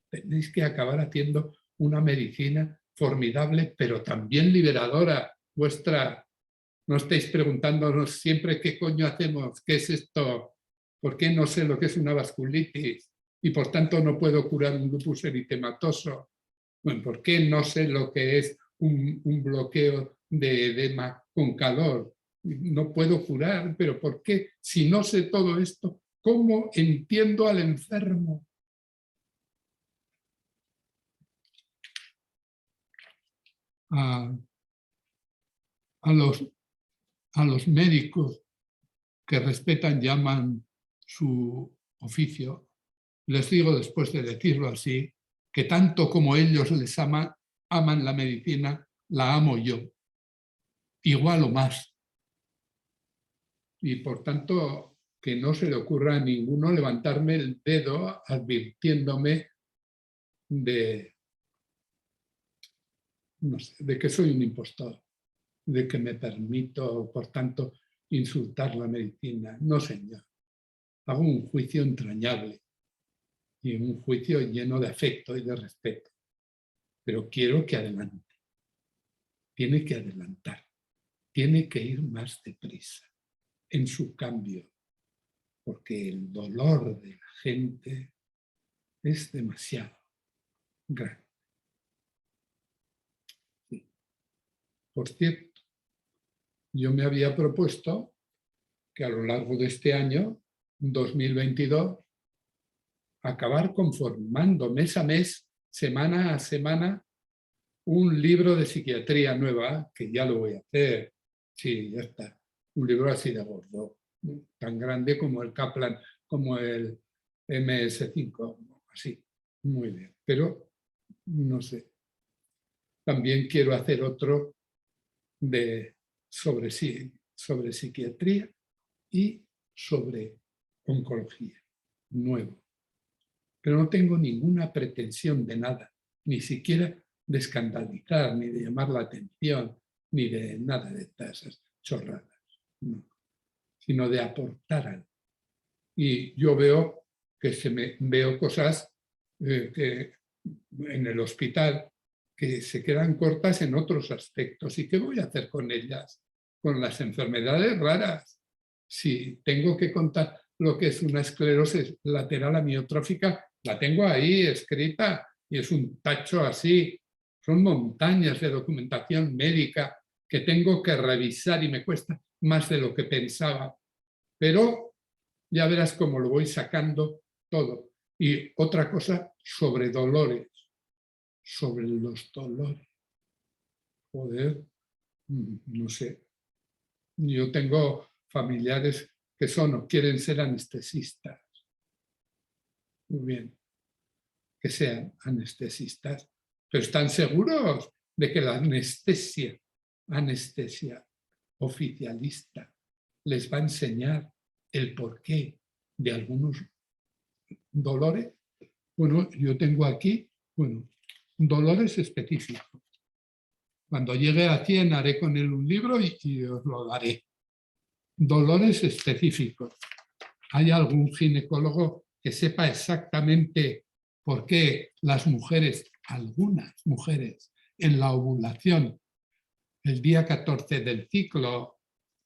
Tenéis que acabar haciendo una medicina formidable, pero también liberadora vuestra. No estáis preguntándonos siempre qué coño hacemos, qué es esto, por qué no sé lo que es una vasculitis y por tanto no puedo curar un lupus eritematoso. Bueno, ¿por qué no sé lo que es un bloqueo de edema con calor? No puedo curar, pero ¿por qué? Si no sé todo esto, ¿cómo entiendo al enfermo? A los médicos que respetan, llaman su oficio, les digo después de decirlo así, que tanto como ellos les aman la medicina, la amo yo, igual o más. Y por tanto, que no se le ocurra a ninguno levantarme el dedo advirtiéndome de, no sé, de que soy un impostor, de que me permito, por tanto, insultar la medicina. No, señor. Hago un juicio entrañable y un juicio lleno de afecto y de respeto. Pero quiero que adelante. Tiene que adelantar. Tiene que ir más deprisa en su cambio, porque el dolor de la gente es demasiado grande. Sí. Por cierto, yo me había propuesto que a lo largo de este año, 2022, acabar conformando mes a mes, semana a semana, un libro de psiquiatría nueva, que ya lo voy a hacer. Sí, ya está. Un libro así de gordo, tan grande como el Kaplan, como el MS5, así. Muy bien. Pero, no sé. También quiero hacer otro sobre psiquiatría y sobre oncología, nuevo. Pero no tengo ninguna pretensión de nada, ni siquiera de escandalizar, ni de llamar la atención, ni de nada de esas chorradas, no, sino de aportar algo. Y yo veo veo cosas que en el hospital que se quedan cortas en otros aspectos. ¿Y qué voy a hacer con ellas? Con las enfermedades raras. Si tengo que contar lo que es una esclerosis lateral amiotrófica, la tengo ahí escrita y es un tacho así. Son montañas de documentación médica que tengo que revisar y me cuesta más de lo que pensaba, pero ya verás cómo lo voy sacando todo. Y otra cosa sobre dolores, sobre los dolores. Joder, no sé. Yo tengo familiares que son o quieren ser anestesistas. Muy bien, que sean anestesistas, pero están seguros de que la anestesia oficialista les va a enseñar el porqué de algunos dolores. Bueno, yo tengo aquí, dolores específicos. Cuando llegue a 100 haré con él un libro y os lo daré. Dolores específicos. ¿Hay algún ginecólogo que sepa exactamente por qué las mujeres, algunas mujeres, en la ovulación, el día 14 del ciclo,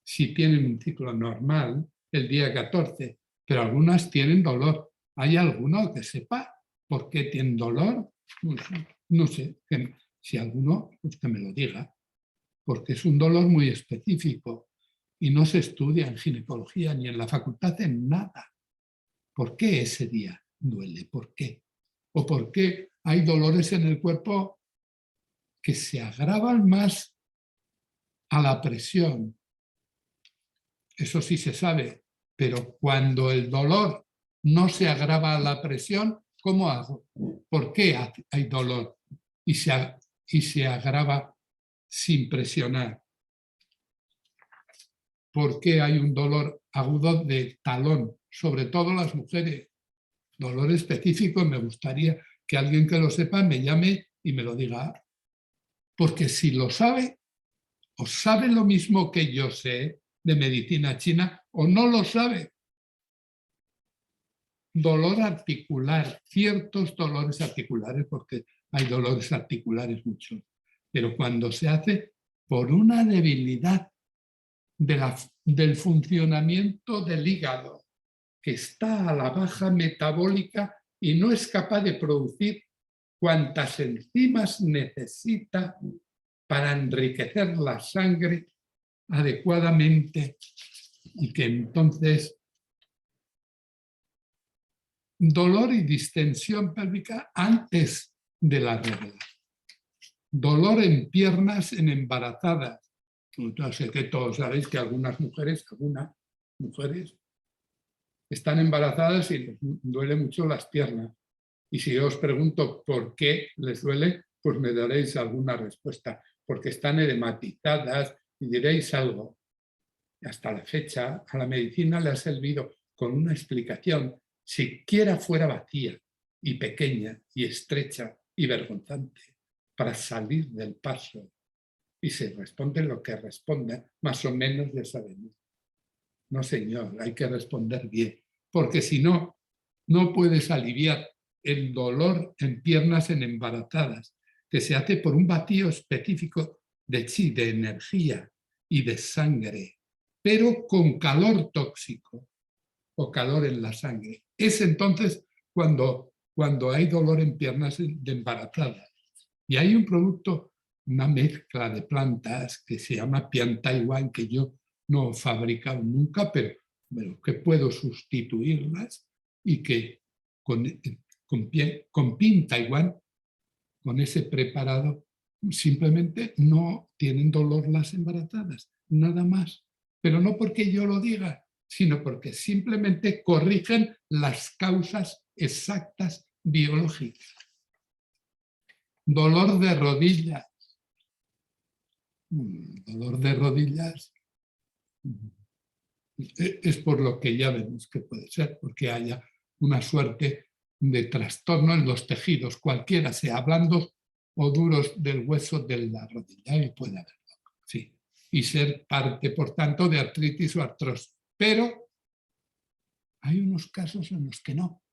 si tienen un ciclo normal, el día 14, pero algunas tienen dolor? ¿Hay alguno que sepa por qué tienen dolor? No sé, si alguno, pues que me lo diga, porque es un dolor muy específico y no se estudia en ginecología ni en la facultad en nada. ¿Por qué ese día duele? ¿Por qué? ¿O por qué hay dolores en el cuerpo que se agravan más a la presión? Eso sí se sabe, pero cuando el dolor no se agrava a la presión, ¿cómo hago? ¿Por qué hay dolor y se agrava sin presionar? ¿Por qué hay un dolor agudo de talón? Sobre todo las mujeres. Dolor específico, me gustaría que alguien que lo sepa me llame y me lo diga. Porque si lo sabe, o sabe lo mismo que yo sé de medicina china, o no lo sabe. Dolor articular, ciertos dolores articulares, porque hay dolores articulares muchos, pero cuando se hace por una debilidad del funcionamiento del hígado, que está a la baja metabólica y no es capaz de producir cuantas enzimas necesita para enriquecer la sangre adecuadamente, y que entonces dolor y distensión pélvica antes de la regla, dolor en piernas en embarazadas. Yo sé que todos sabéis que algunas mujeres están embarazadas y les duele mucho las piernas. Y si yo os pregunto por qué les duele, pues me daréis alguna respuesta. Porque están edematizadas y diréis algo. Hasta la fecha, a la medicina le ha servido con una explicación, siquiera fuera vacía y pequeña y estrecha y vergonzante, para salir del paso. Y si responde lo que responda, más o menos ya sabemos. No, señor, hay que responder bien, porque si no, no puedes aliviar el dolor en piernas en embarazadas, que se hace por un vacío específico de chi, de energía y de sangre, pero con calor tóxico o calor en la sangre. Es entonces cuando hay dolor en piernas de embarazadas. Y hay un producto, una mezcla de plantas que se llama Pian Taiwan, que yo no he fabricado nunca, pero que puedo sustituirlas y que con Pian Taiwan, con ese preparado, simplemente no tienen dolor las embarazadas, nada más. Pero no porque yo lo diga, sino porque simplemente corrigen las causas exactas biológicas. Dolor de rodillas. Dolor de rodillas es por lo que ya vemos que puede ser, porque haya una suerte de trastorno en los tejidos, cualquiera, sea blandos o duros del hueso de la rodilla, y puede haberlo, sí. Y ser parte, por tanto, de artritis o artrosis. Pero hay unos casos en los que no.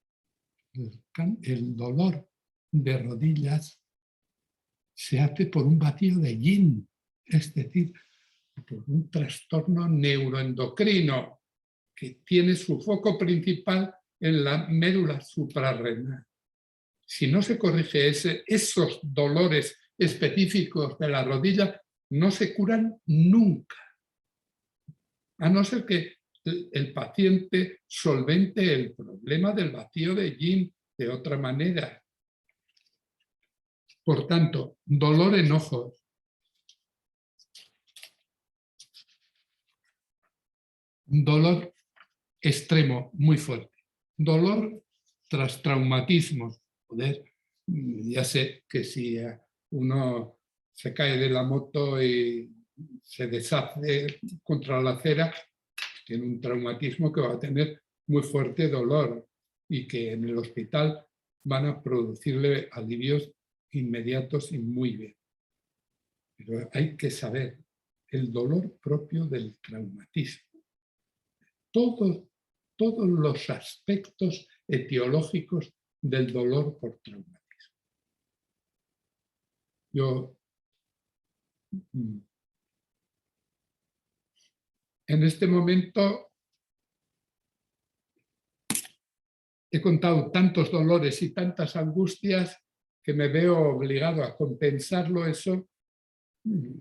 El dolor de rodillas se hace por un vacío de yin, es decir, por un trastorno neuroendocrino que tiene su foco principal en la médula suprarrenal. Si no se corrige esos dolores específicos de la rodilla, no se curan nunca. a no ser que el paciente solvente el problema del vacío de yin de otra manera. Por tanto, dolor en ojos. Dolor extremo, muy fuerte. Dolor tras traumatismos. Joder, ya sé que si uno se cae de la moto y se deshace contra la acera, tiene un traumatismo que va a tener muy fuerte dolor y que en el hospital van a producirle alivios inmediatos y muy bien. Pero hay que saber el dolor propio del traumatismo. Todos los aspectos etiológicos del dolor por traumatismo. Yo en este momento he contado tantos dolores y tantas angustias que me veo obligado a compensarlo eso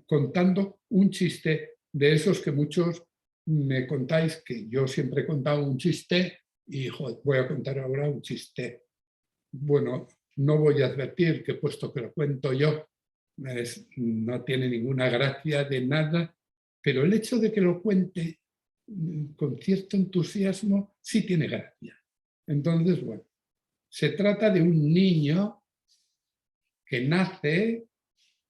contando un chiste de esos que muchos me contáis, que yo siempre he contado un chiste y joder, voy a contar ahora un chiste. Bueno, no voy a advertir que puesto que lo cuento yo no tiene ninguna gracia de nada, pero el hecho de que lo cuente con cierto entusiasmo sí tiene gracia. Entonces, bueno, se trata de un niño que nace,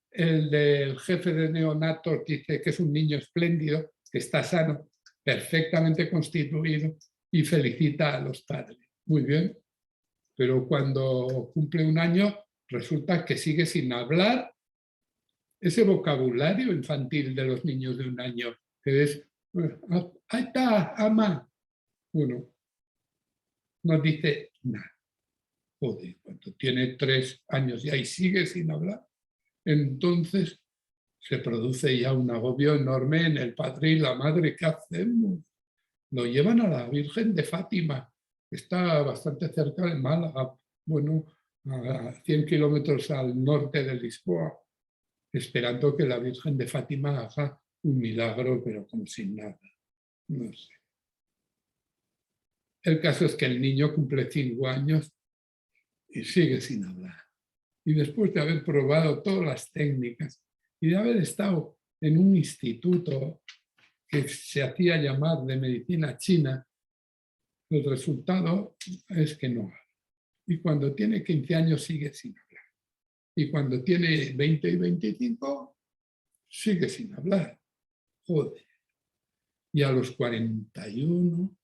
el del jefe de neonatos dice que es un niño espléndido, que está sano, perfectamente constituido y felicita a los padres. Muy bien, pero cuando cumple un año resulta que sigue sin hablar ese vocabulario infantil de los niños de un año, que es, ahí está, ama. Bueno, no dice nada. Joder, cuando tiene 3 años y ahí sigue sin hablar, entonces se produce ya un agobio enorme en el padre y la madre. ¿Qué hacemos? Lo llevan a la Virgen de Fátima, que está bastante cerca de Málaga, bueno, a 100 kilómetros al norte de Lisboa, esperando que la Virgen de Fátima haga un milagro, pero como sin nada. No sé. El caso es que el niño cumple 5 años y sigue sin hablar. Y después de haber probado todas las técnicas y de haber estado en un instituto que se hacía llamar de medicina china, el resultado es que no habla. Y cuando tiene 15 años sigue sin hablar. Y cuando tiene 20 y 25 sigue sin hablar. Joder. Y a los 41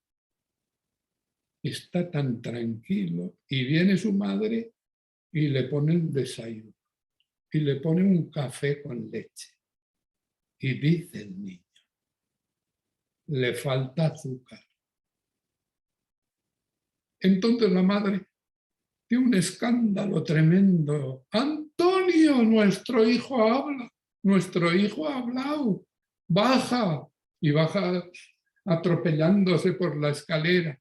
está tan tranquilo y viene su madre y le pone el desayuno y le pone un café con leche. Y dice el niño, le falta azúcar. Entonces la madre tiene un escándalo tremendo. Antonio, nuestro hijo habla, nuestro hijo ha hablado, baja. Y baja atropellándose por la escalera.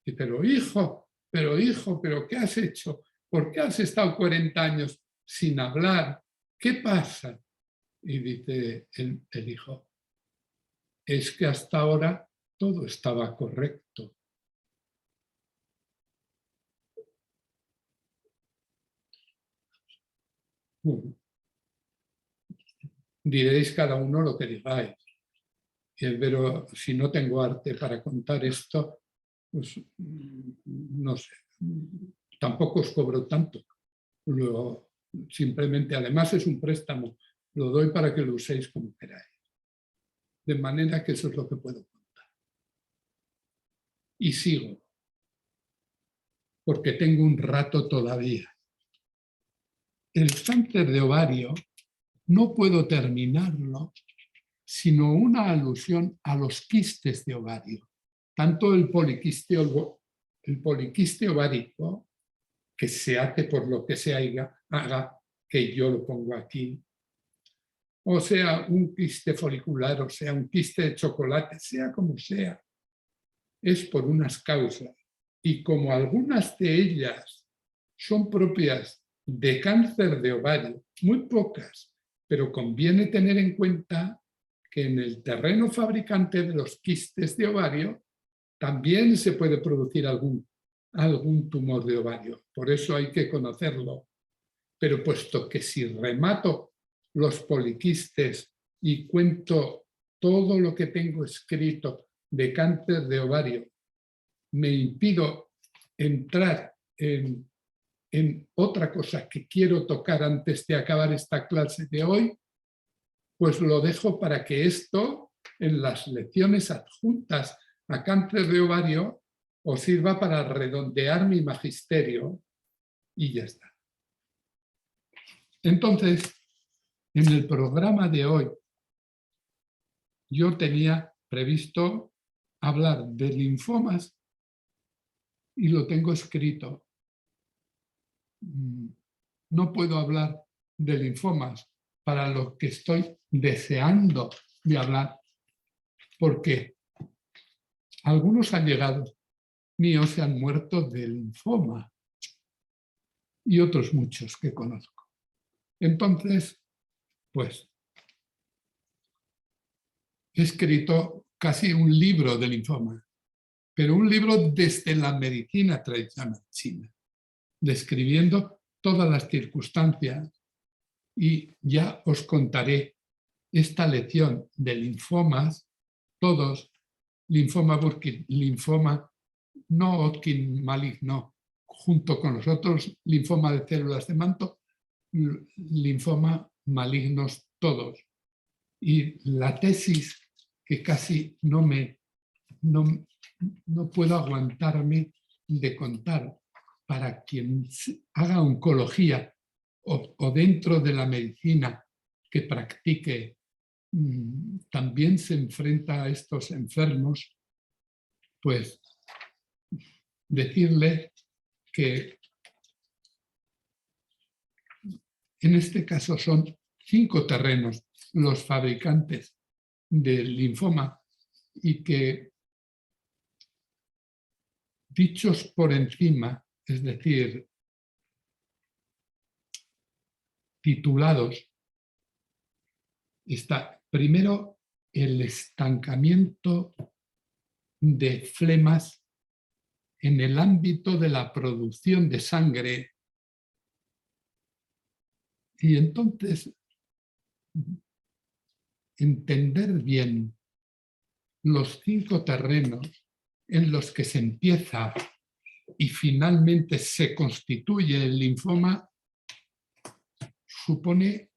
Pero hijo, pero ¿qué has hecho? ¿Por qué has estado 40 años sin hablar? ¿Qué pasa? Y dice el hijo, es que hasta ahora todo estaba correcto. Bueno, diréis cada uno lo que digáis. Pero si no tengo arte para contar esto, pues no sé, tampoco os cobro tanto. Luego, simplemente, además es un préstamo, lo doy para que lo uséis como queráis. De manera que eso es lo que puedo contar. Y sigo, porque tengo un rato todavía. El cáncer de ovario no puedo terminarlo sino una alusión a los quistes de ovario. Tanto el poliquiste ovárico, que se hace por lo que se haga, que yo lo pongo aquí, o sea un quiste folicular, o sea un quiste de chocolate, sea como sea, es por unas causas. Y como algunas de ellas son propias de cáncer de ovario, muy pocas, pero conviene tener en cuenta que en el terreno fabricante de los quistes de ovario también se puede producir algún tumor de ovario. Por eso hay que conocerlo. Pero puesto que si remato los poliquistes y cuento todo lo que tengo escrito de cáncer de ovario, me impido entrar en otra cosa que quiero tocar antes de acabar esta clase de hoy, pues lo dejo para que esto, en las lecciones adjuntas a cáncer de ovario, os sirva para redondear mi magisterio y ya está. Entonces, en el programa de hoy, yo tenía previsto hablar de linfomas y lo tengo escrito. No puedo hablar de linfomas para lo que estoy deseando de hablar, porque algunos allegados míos se han muerto de linfoma y otros muchos que conozco. Entonces, pues, he escrito casi un libro de linfoma, pero un libro desde la medicina tradicional china, describiendo todas las circunstancias, y ya os contaré esta lección de linfomas, todos, linfoma Burkitt, linfoma no Hodgkin maligno, junto con los otros, linfoma de células de manto, linfoma malignos todos. Y la tesis que casi no puedo aguantarme de contar para quien haga oncología o dentro de la medicina que practique, también se enfrenta a estos enfermos, pues decirle que en este caso son 5 terrenos los fabricantes del linfoma y que, dichos por encima, es decir, titulados, está primero el estancamiento de flemas en el ámbito de la producción de sangre. Y entonces, entender bien los 5 terrenos en los que se empieza y finalmente se constituye el linfoma supone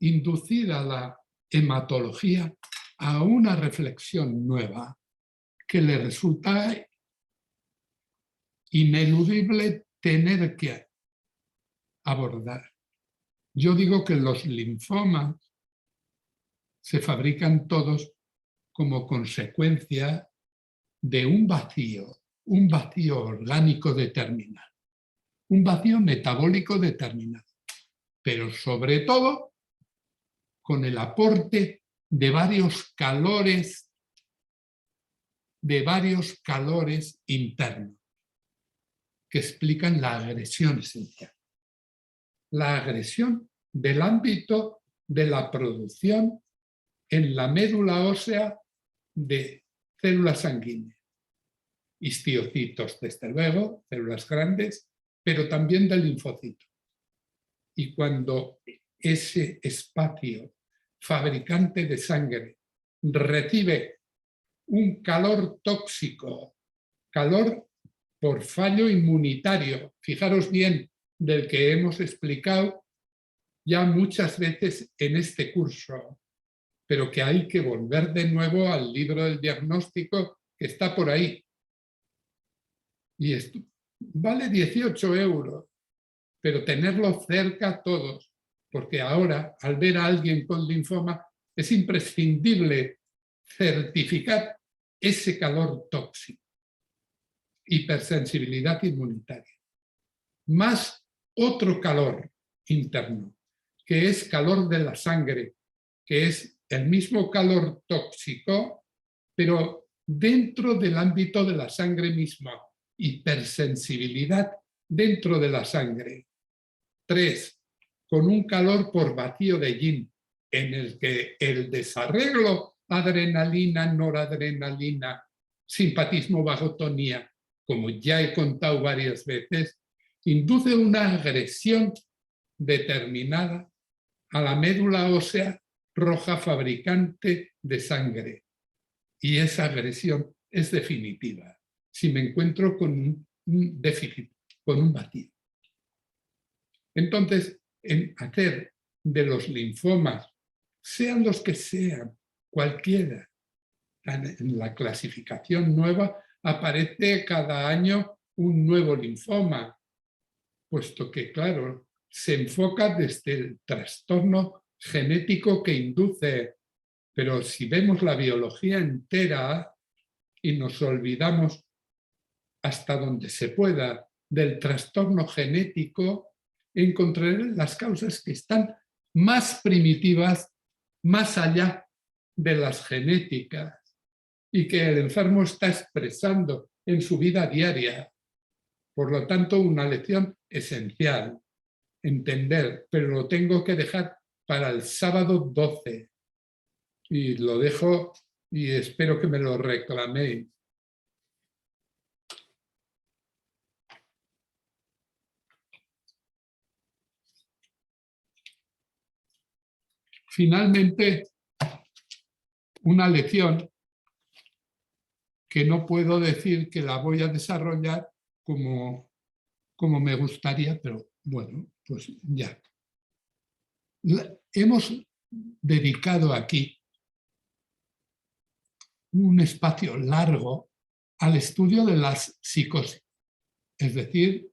inducir a la hematología a una reflexión nueva que le resulta ineludible tener que abordar. Yo digo que los linfomas se fabrican todos como consecuencia de un vacío orgánico determinado, un vacío metabólico determinado, pero sobre todo con el aporte de varios calores internos que explican la agresión esencial. La agresión del ámbito de la producción en la médula ósea de células sanguíneas, histiocitos, desde luego, células grandes, pero también del linfocito. Y cuando ese espacio fabricante de sangre recibe un calor tóxico, calor por fallo inmunitario, fijaros bien, del que hemos explicado ya muchas veces en este curso, pero que hay que volver de nuevo al libro del diagnóstico que está por ahí. Y esto vale 18 €, pero tenerlo cerca todos, porque ahora, al ver a alguien con linfoma, es imprescindible certificar ese calor tóxico, hipersensibilidad inmunitaria, más otro calor interno, que es calor de la sangre, que es el mismo calor tóxico, pero dentro del ámbito de la sangre misma, hipersensibilidad dentro de la sangre. 3, con un calor por vacío de yin, en el que el desarreglo adrenalina, noradrenalina, simpatismo, vagotonía, como ya he contado varias veces, induce una agresión determinada a la médula ósea roja fabricante de sangre. Y esa agresión es definitiva si me encuentro con un déficit, con un vacío. Entonces, en hacer de los linfomas, sean los que sean, cualquiera, en la clasificación nueva aparece cada año un nuevo linfoma, puesto que, claro, se enfoca desde el trastorno genético que induce, pero si vemos la biología entera y nos olvidamos hasta donde se pueda del trastorno genético, encontraré las causas que están más primitivas, más allá de las genéticas, y que el enfermo está expresando en su vida diaria. Por lo tanto, una lección esencial, entender, pero lo tengo que dejar para el sábado 12. Y lo dejo y espero que me lo reclaméis. Finalmente, una lección que no puedo decir que la voy a desarrollar como me gustaría, pero bueno, pues ya. Hemos dedicado aquí un espacio largo al estudio de las psicosis, es decir,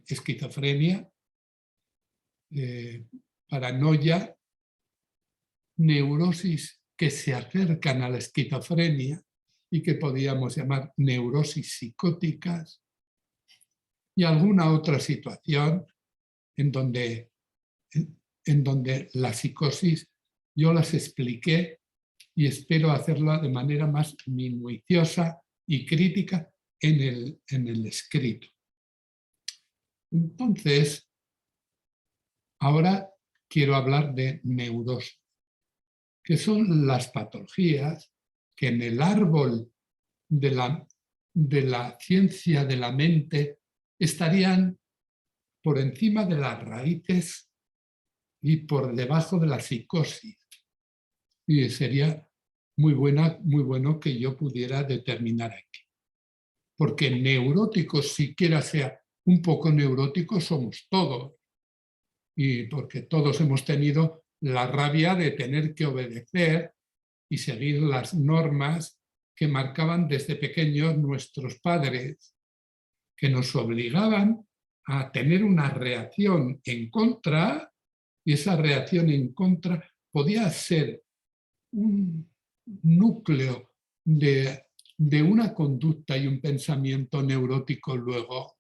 esquizofrenia, paranoia, neurosis que se acercan a la esquizofrenia y que podríamos llamar neurosis psicóticas, y alguna otra situación en donde la psicosis yo las expliqué y espero hacerla de manera más minuciosa y crítica en el escrito. Entonces, ahora quiero hablar de neurosis, que son las patologías que en el árbol de la ciencia de la mente estarían por encima de las raíces y por debajo de la psicosis. Y sería muy bueno que yo pudiera determinar aquí. Porque neuróticos, siquiera sea un poco neuróticos, somos todos. Y porque todos hemos tenido la rabia de tener que obedecer y seguir las normas que marcaban desde pequeños nuestros padres, que nos obligaban a tener una reacción en contra, y esa reacción en contra podía ser un núcleo de una conducta y un pensamiento neurótico luego.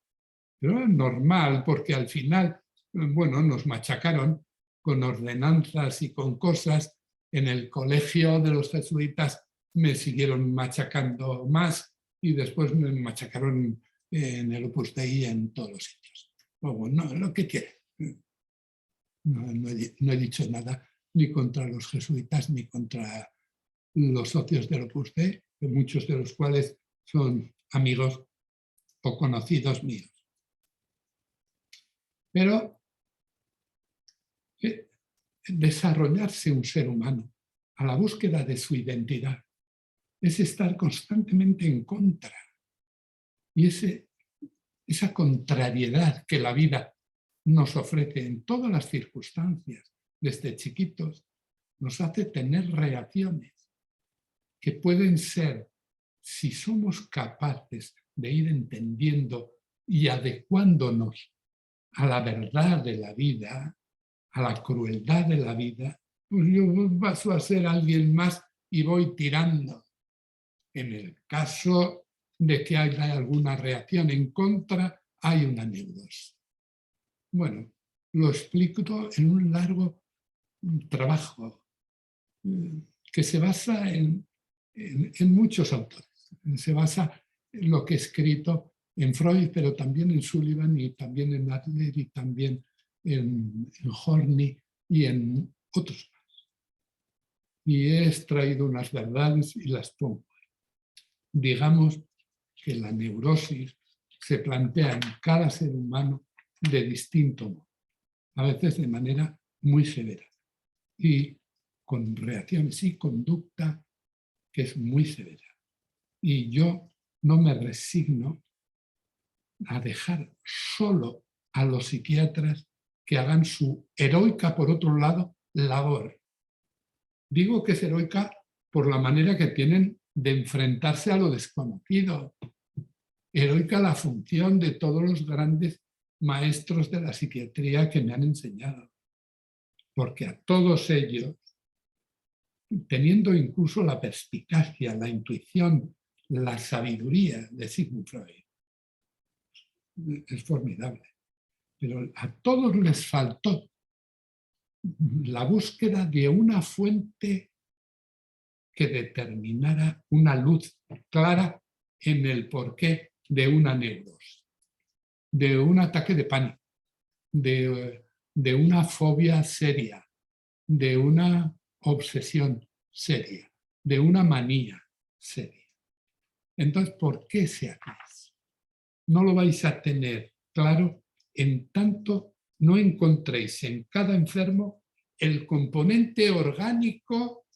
Pero es normal, porque al final, bueno, nos machacaron con ordenanzas y con cosas. En el colegio de los jesuitas me siguieron machacando más y después me machacaron en el Opus Dei en todos los sitios. Bueno, lo que quiera. No he dicho nada ni contra los jesuitas ni contra los socios del Opus Dei, muchos de los cuales son amigos o conocidos míos. Pero desarrollarse un ser humano a la búsqueda de su identidad es estar constantemente en contra. Y esa contrariedad que la vida nos ofrece en todas las circunstancias, desde chiquitos, nos hace tener reacciones que pueden ser, si somos capaces de ir entendiendo y adecuándonos a la verdad de la vida, a la crueldad de la vida, pues yo paso a ser alguien más y voy tirando. En el caso de que haya alguna reacción en contra, hay una neurosis. Bueno, lo explico en un largo trabajo que se basa en muchos autores. Se basa en lo que he escrito en Freud, pero también en Sullivan y también en Adler y también en Horney y en otros más. Y he extraído unas verdades y las pongo. Digamos que la neurosis se plantea en cada ser humano de distinto modo, a veces de manera muy severa y con reacciones y conducta que es muy severa. Y yo no me resigno a dejar solo a los psiquiatras que hagan su heroica, por otro lado, labor. Digo que es heroica por la manera que tienen de enfrentarse a lo desconocido. Heroica la función de todos los grandes maestros de la psiquiatría que me han enseñado. Porque a todos ellos, teniendo incluso la perspicacia, la intuición, la sabiduría de Sigmund Freud, es formidable. Pero a todos les faltó la búsqueda de una fuente que determinara una luz clara en el porqué de una neurosis, de un ataque de pánico, de una fobia seria, de una obsesión seria, de una manía seria. Entonces, ¿por qué se hace? No lo vais a tener claro en tanto no encontréis en cada enfermo el componente orgánico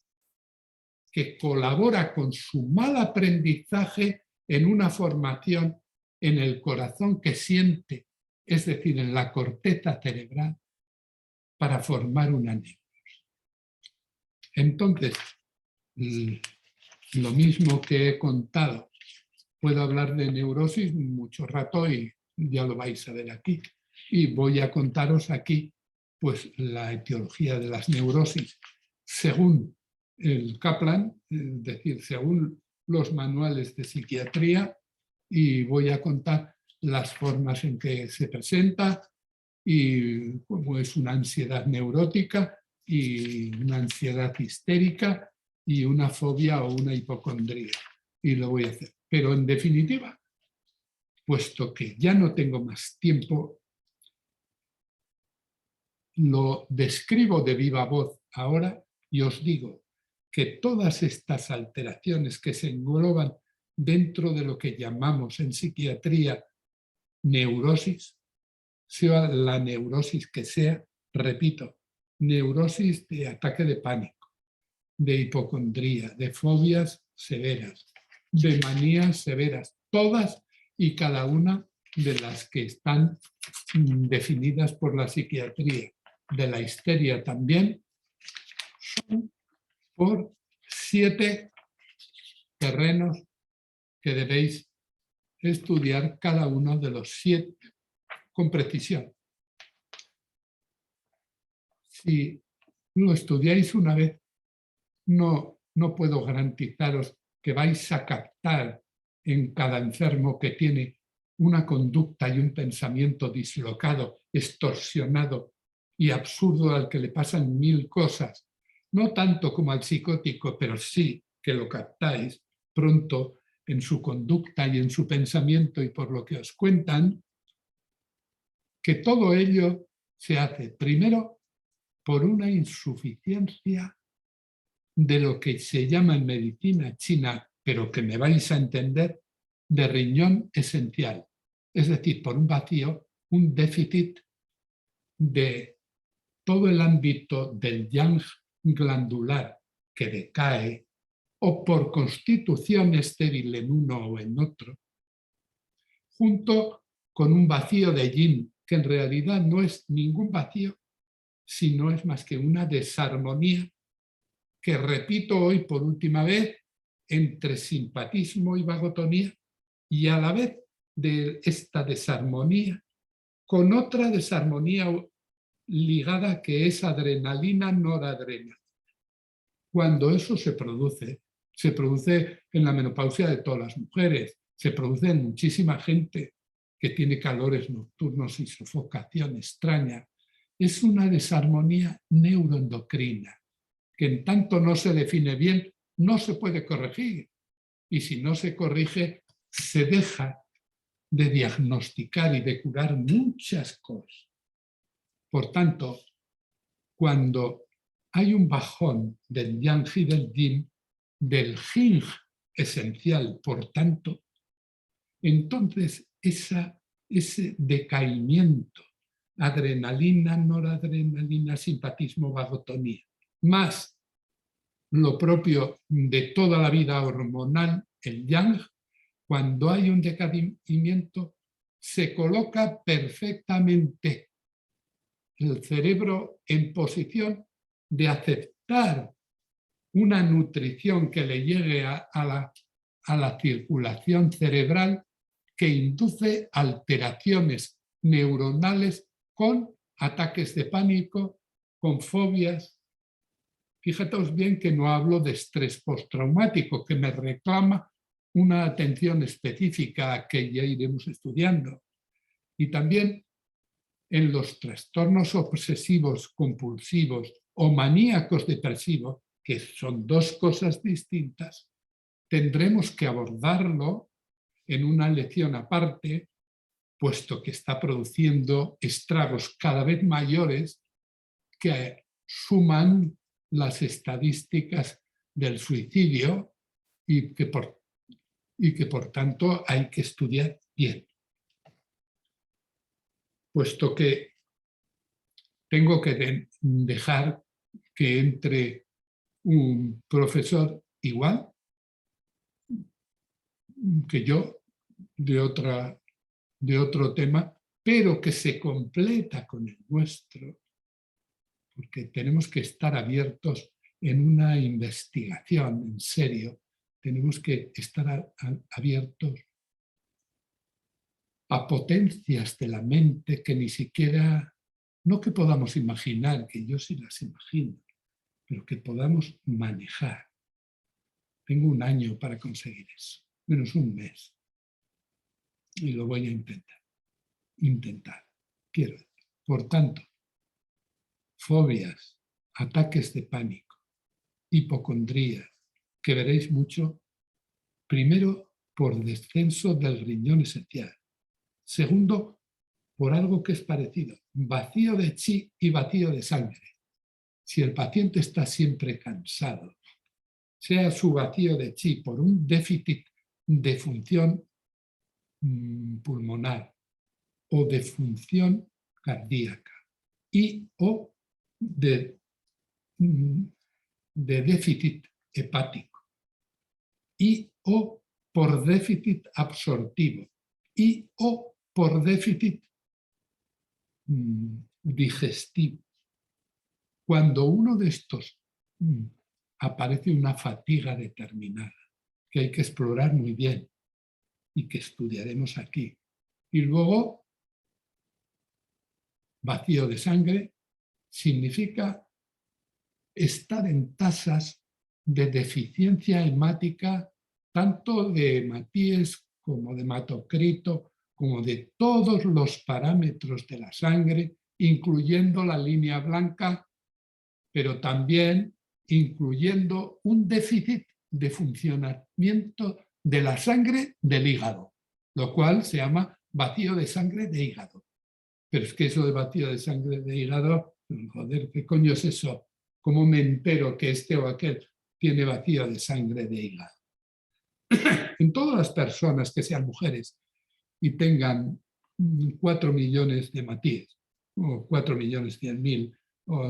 que colabora con su mal aprendizaje en una formación en el corazón que siente, es decir, en la corteza cerebral, para formar una neurosis. Entonces, lo mismo que he contado, puedo hablar de neurosis mucho rato y ya lo vais a ver aquí. Y voy a contaros aquí pues, la etiología de las neurosis según el Kaplan, es decir, según los manuales de psiquiatría, y voy a contar las formas en que se presenta y cómo es una ansiedad neurótica y una ansiedad histérica y una fobia o una hipocondría. Y lo voy a hacer. Pero en definitiva, puesto que ya no tengo más tiempo, lo describo de viva voz ahora y os digo que todas estas alteraciones que se engloban dentro de lo que llamamos en psiquiatría neurosis, sea la neurosis que sea, repito, neurosis de ataque de pánico, de hipocondría, de fobias severas, de manías severas, todas y cada una de las que están definidas por la psiquiatría, de la histeria también, son por 7 terrenos que debéis estudiar cada uno de los 7 con precisión. Si lo estudiáis una vez, no puedo garantizaros que vais a captar en cada enfermo que tiene una conducta y un pensamiento dislocado, extorsionado y absurdo al que le pasan 1000 cosas, no tanto como al psicótico, pero sí que lo captáis pronto en su conducta y en su pensamiento y por lo que os cuentan, que todo ello se hace primero por una insuficiencia de lo que se llama en medicina china, pero que me vais a entender, de riñón esencial. Es decir, por un vacío, un déficit de todo el ámbito del yang glandular que decae o por constitución estéril en uno o en otro, junto con un vacío de yin, que en realidad no es ningún vacío, sino es más que una desarmonía que repito hoy por última vez entre simpatismo y vagotonía y a la vez de esta desarmonía con otra desarmonía ligada que es adrenalina noradrenalina. Cuando eso se produce en la menopausia de todas las mujeres, se produce en muchísima gente que tiene calores nocturnos y sofocación extraña. Es una desarmonía neuroendocrina que en tanto no se define bien, no se puede corregir. Y si no se corrige, se deja de diagnosticar y de curar muchas cosas. Por tanto, cuando hay un bajón del yang y del yin, del yin esencial, por tanto, entonces ese decaimiento, adrenalina, noradrenalina, simpatismo, vagotonía, más lo propio de toda la vida hormonal, el yang, cuando hay un decaimiento, se coloca perfectamente el cerebro en posición de aceptar una nutrición que le llegue a la circulación cerebral que induce alteraciones neuronales con ataques de pánico, con fobias. Fíjate bien que no hablo de estrés postraumático, que me reclama una atención específica que ya iremos estudiando. Y también en los trastornos obsesivos compulsivos o maníacos depresivos, que son dos cosas distintas, tendremos que abordarlo en una lección aparte, puesto que está produciendo estragos cada vez mayores que suman las estadísticas del suicidio y que por tanto hay que estudiar bien. Puesto que tengo que dejar que entre un profesor igual que yo, de otro tema, pero que se completa con el nuestro, porque tenemos que estar abiertos en una investigación, en serio, tenemos que estar abiertos a potencias de la mente que ni siquiera, no que podamos imaginar, que yo sí las imagino, pero que podamos manejar. Tengo 1 año para conseguir eso, menos 1 mes. Y lo voy a intentar. Quiero decir. Por tanto, fobias, ataques de pánico, hipocondrías, que veréis mucho, primero por descenso del riñón esencial. Segundo, por algo que es parecido, vacío de chi y vacío de sangre. Si el paciente está siempre cansado, sea su vacío de chi por un déficit de función pulmonar o de función cardíaca y o de déficit hepático y o por déficit absortivo y o por déficit digestivo. Cuando uno de estos aparece una fatiga determinada que hay que explorar muy bien y que estudiaremos aquí. Y luego, vacío de sangre significa estar en tasas de deficiencia hemática, tanto de hematíes como de hematocrito, como de todos los parámetros de la sangre, incluyendo la línea blanca, pero también incluyendo un déficit de funcionamiento de la sangre del hígado, lo cual se llama vacío de sangre de hígado. Pero es que eso de vacío de sangre de hígado, joder, ¿qué coño es eso? ¿Cómo me entero que este o aquel tiene vacío de sangre de hígado? En todas las personas que sean mujeres y tengan 4 millones de hematíes, o 4.100.000, o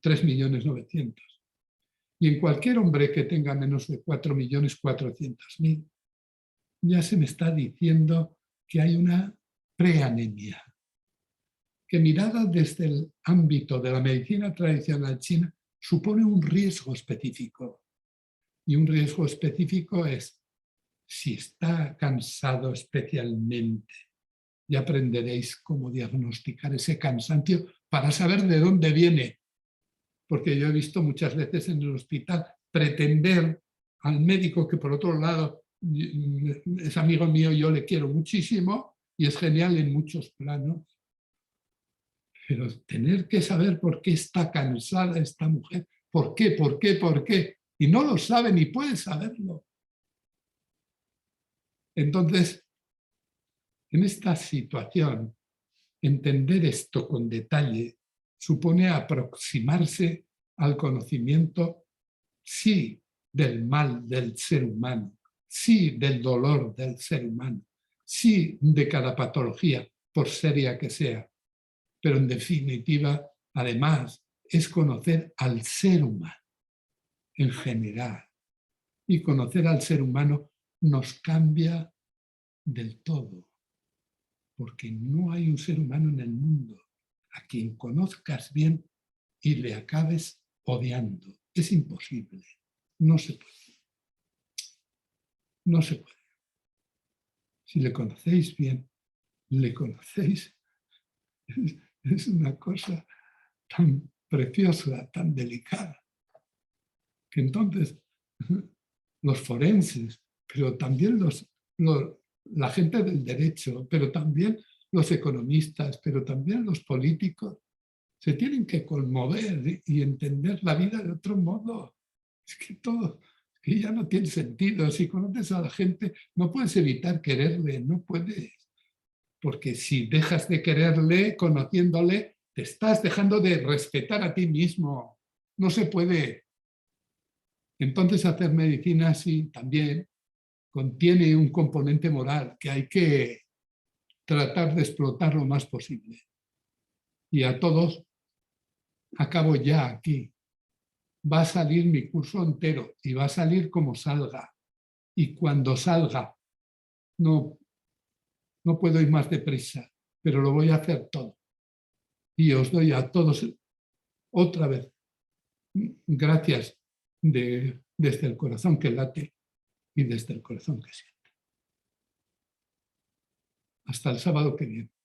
3.900.000, y en cualquier hombre que tenga menos de 4.400.000, ya se me está diciendo que hay una preanemia, que mirada desde el ámbito de la medicina tradicional china supone un riesgo específico. Y un riesgo específico es si está cansado especialmente. Ya aprenderéis cómo diagnosticar ese cansancio para saber de dónde viene. Porque yo he visto muchas veces en el hospital pretender al médico que por otro lado es amigo mío, yo le quiero muchísimo y es genial en muchos planos. Pero tener que saber por qué está cansada esta mujer, por qué, por qué, por qué, y no lo sabe ni puede saberlo. Entonces, en esta situación, entender esto con detalle supone aproximarse al conocimiento, sí, del mal del ser humano, sí, del dolor del ser humano, sí, de cada patología, por seria que sea, pero en definitiva, además, es conocer al ser humano en general. Y conocer al ser humano nos cambia del todo, porque no hay un ser humano en el mundo a quien conozcas bien y le acabes odiando. Es imposible. No se puede. No se puede. Si le conocéis bien, le conocéis. Es una cosa tan preciosa, tan delicada, que entonces los forenses, pero también la gente del derecho, pero también los economistas, pero también los políticos, se tienen que conmover y entender la vida de otro modo. Es que todo, que ya no tiene sentido. Si conoces a la gente, no puedes evitar quererle, no puedes. Porque si dejas de quererle, conociéndole, te estás dejando de respetar a ti mismo. No se puede. Entonces hacer medicina sí también contiene un componente moral que hay que tratar de explotar lo más posible. Y a todos, acabo ya aquí. Va a salir mi curso entero y va a salir como salga. Y cuando salga, no, no puedo ir más deprisa, pero lo voy a hacer todo. Y os doy a todos otra vez gracias desde el corazón que late y desde el corazón que siente. Hasta el sábado que viene.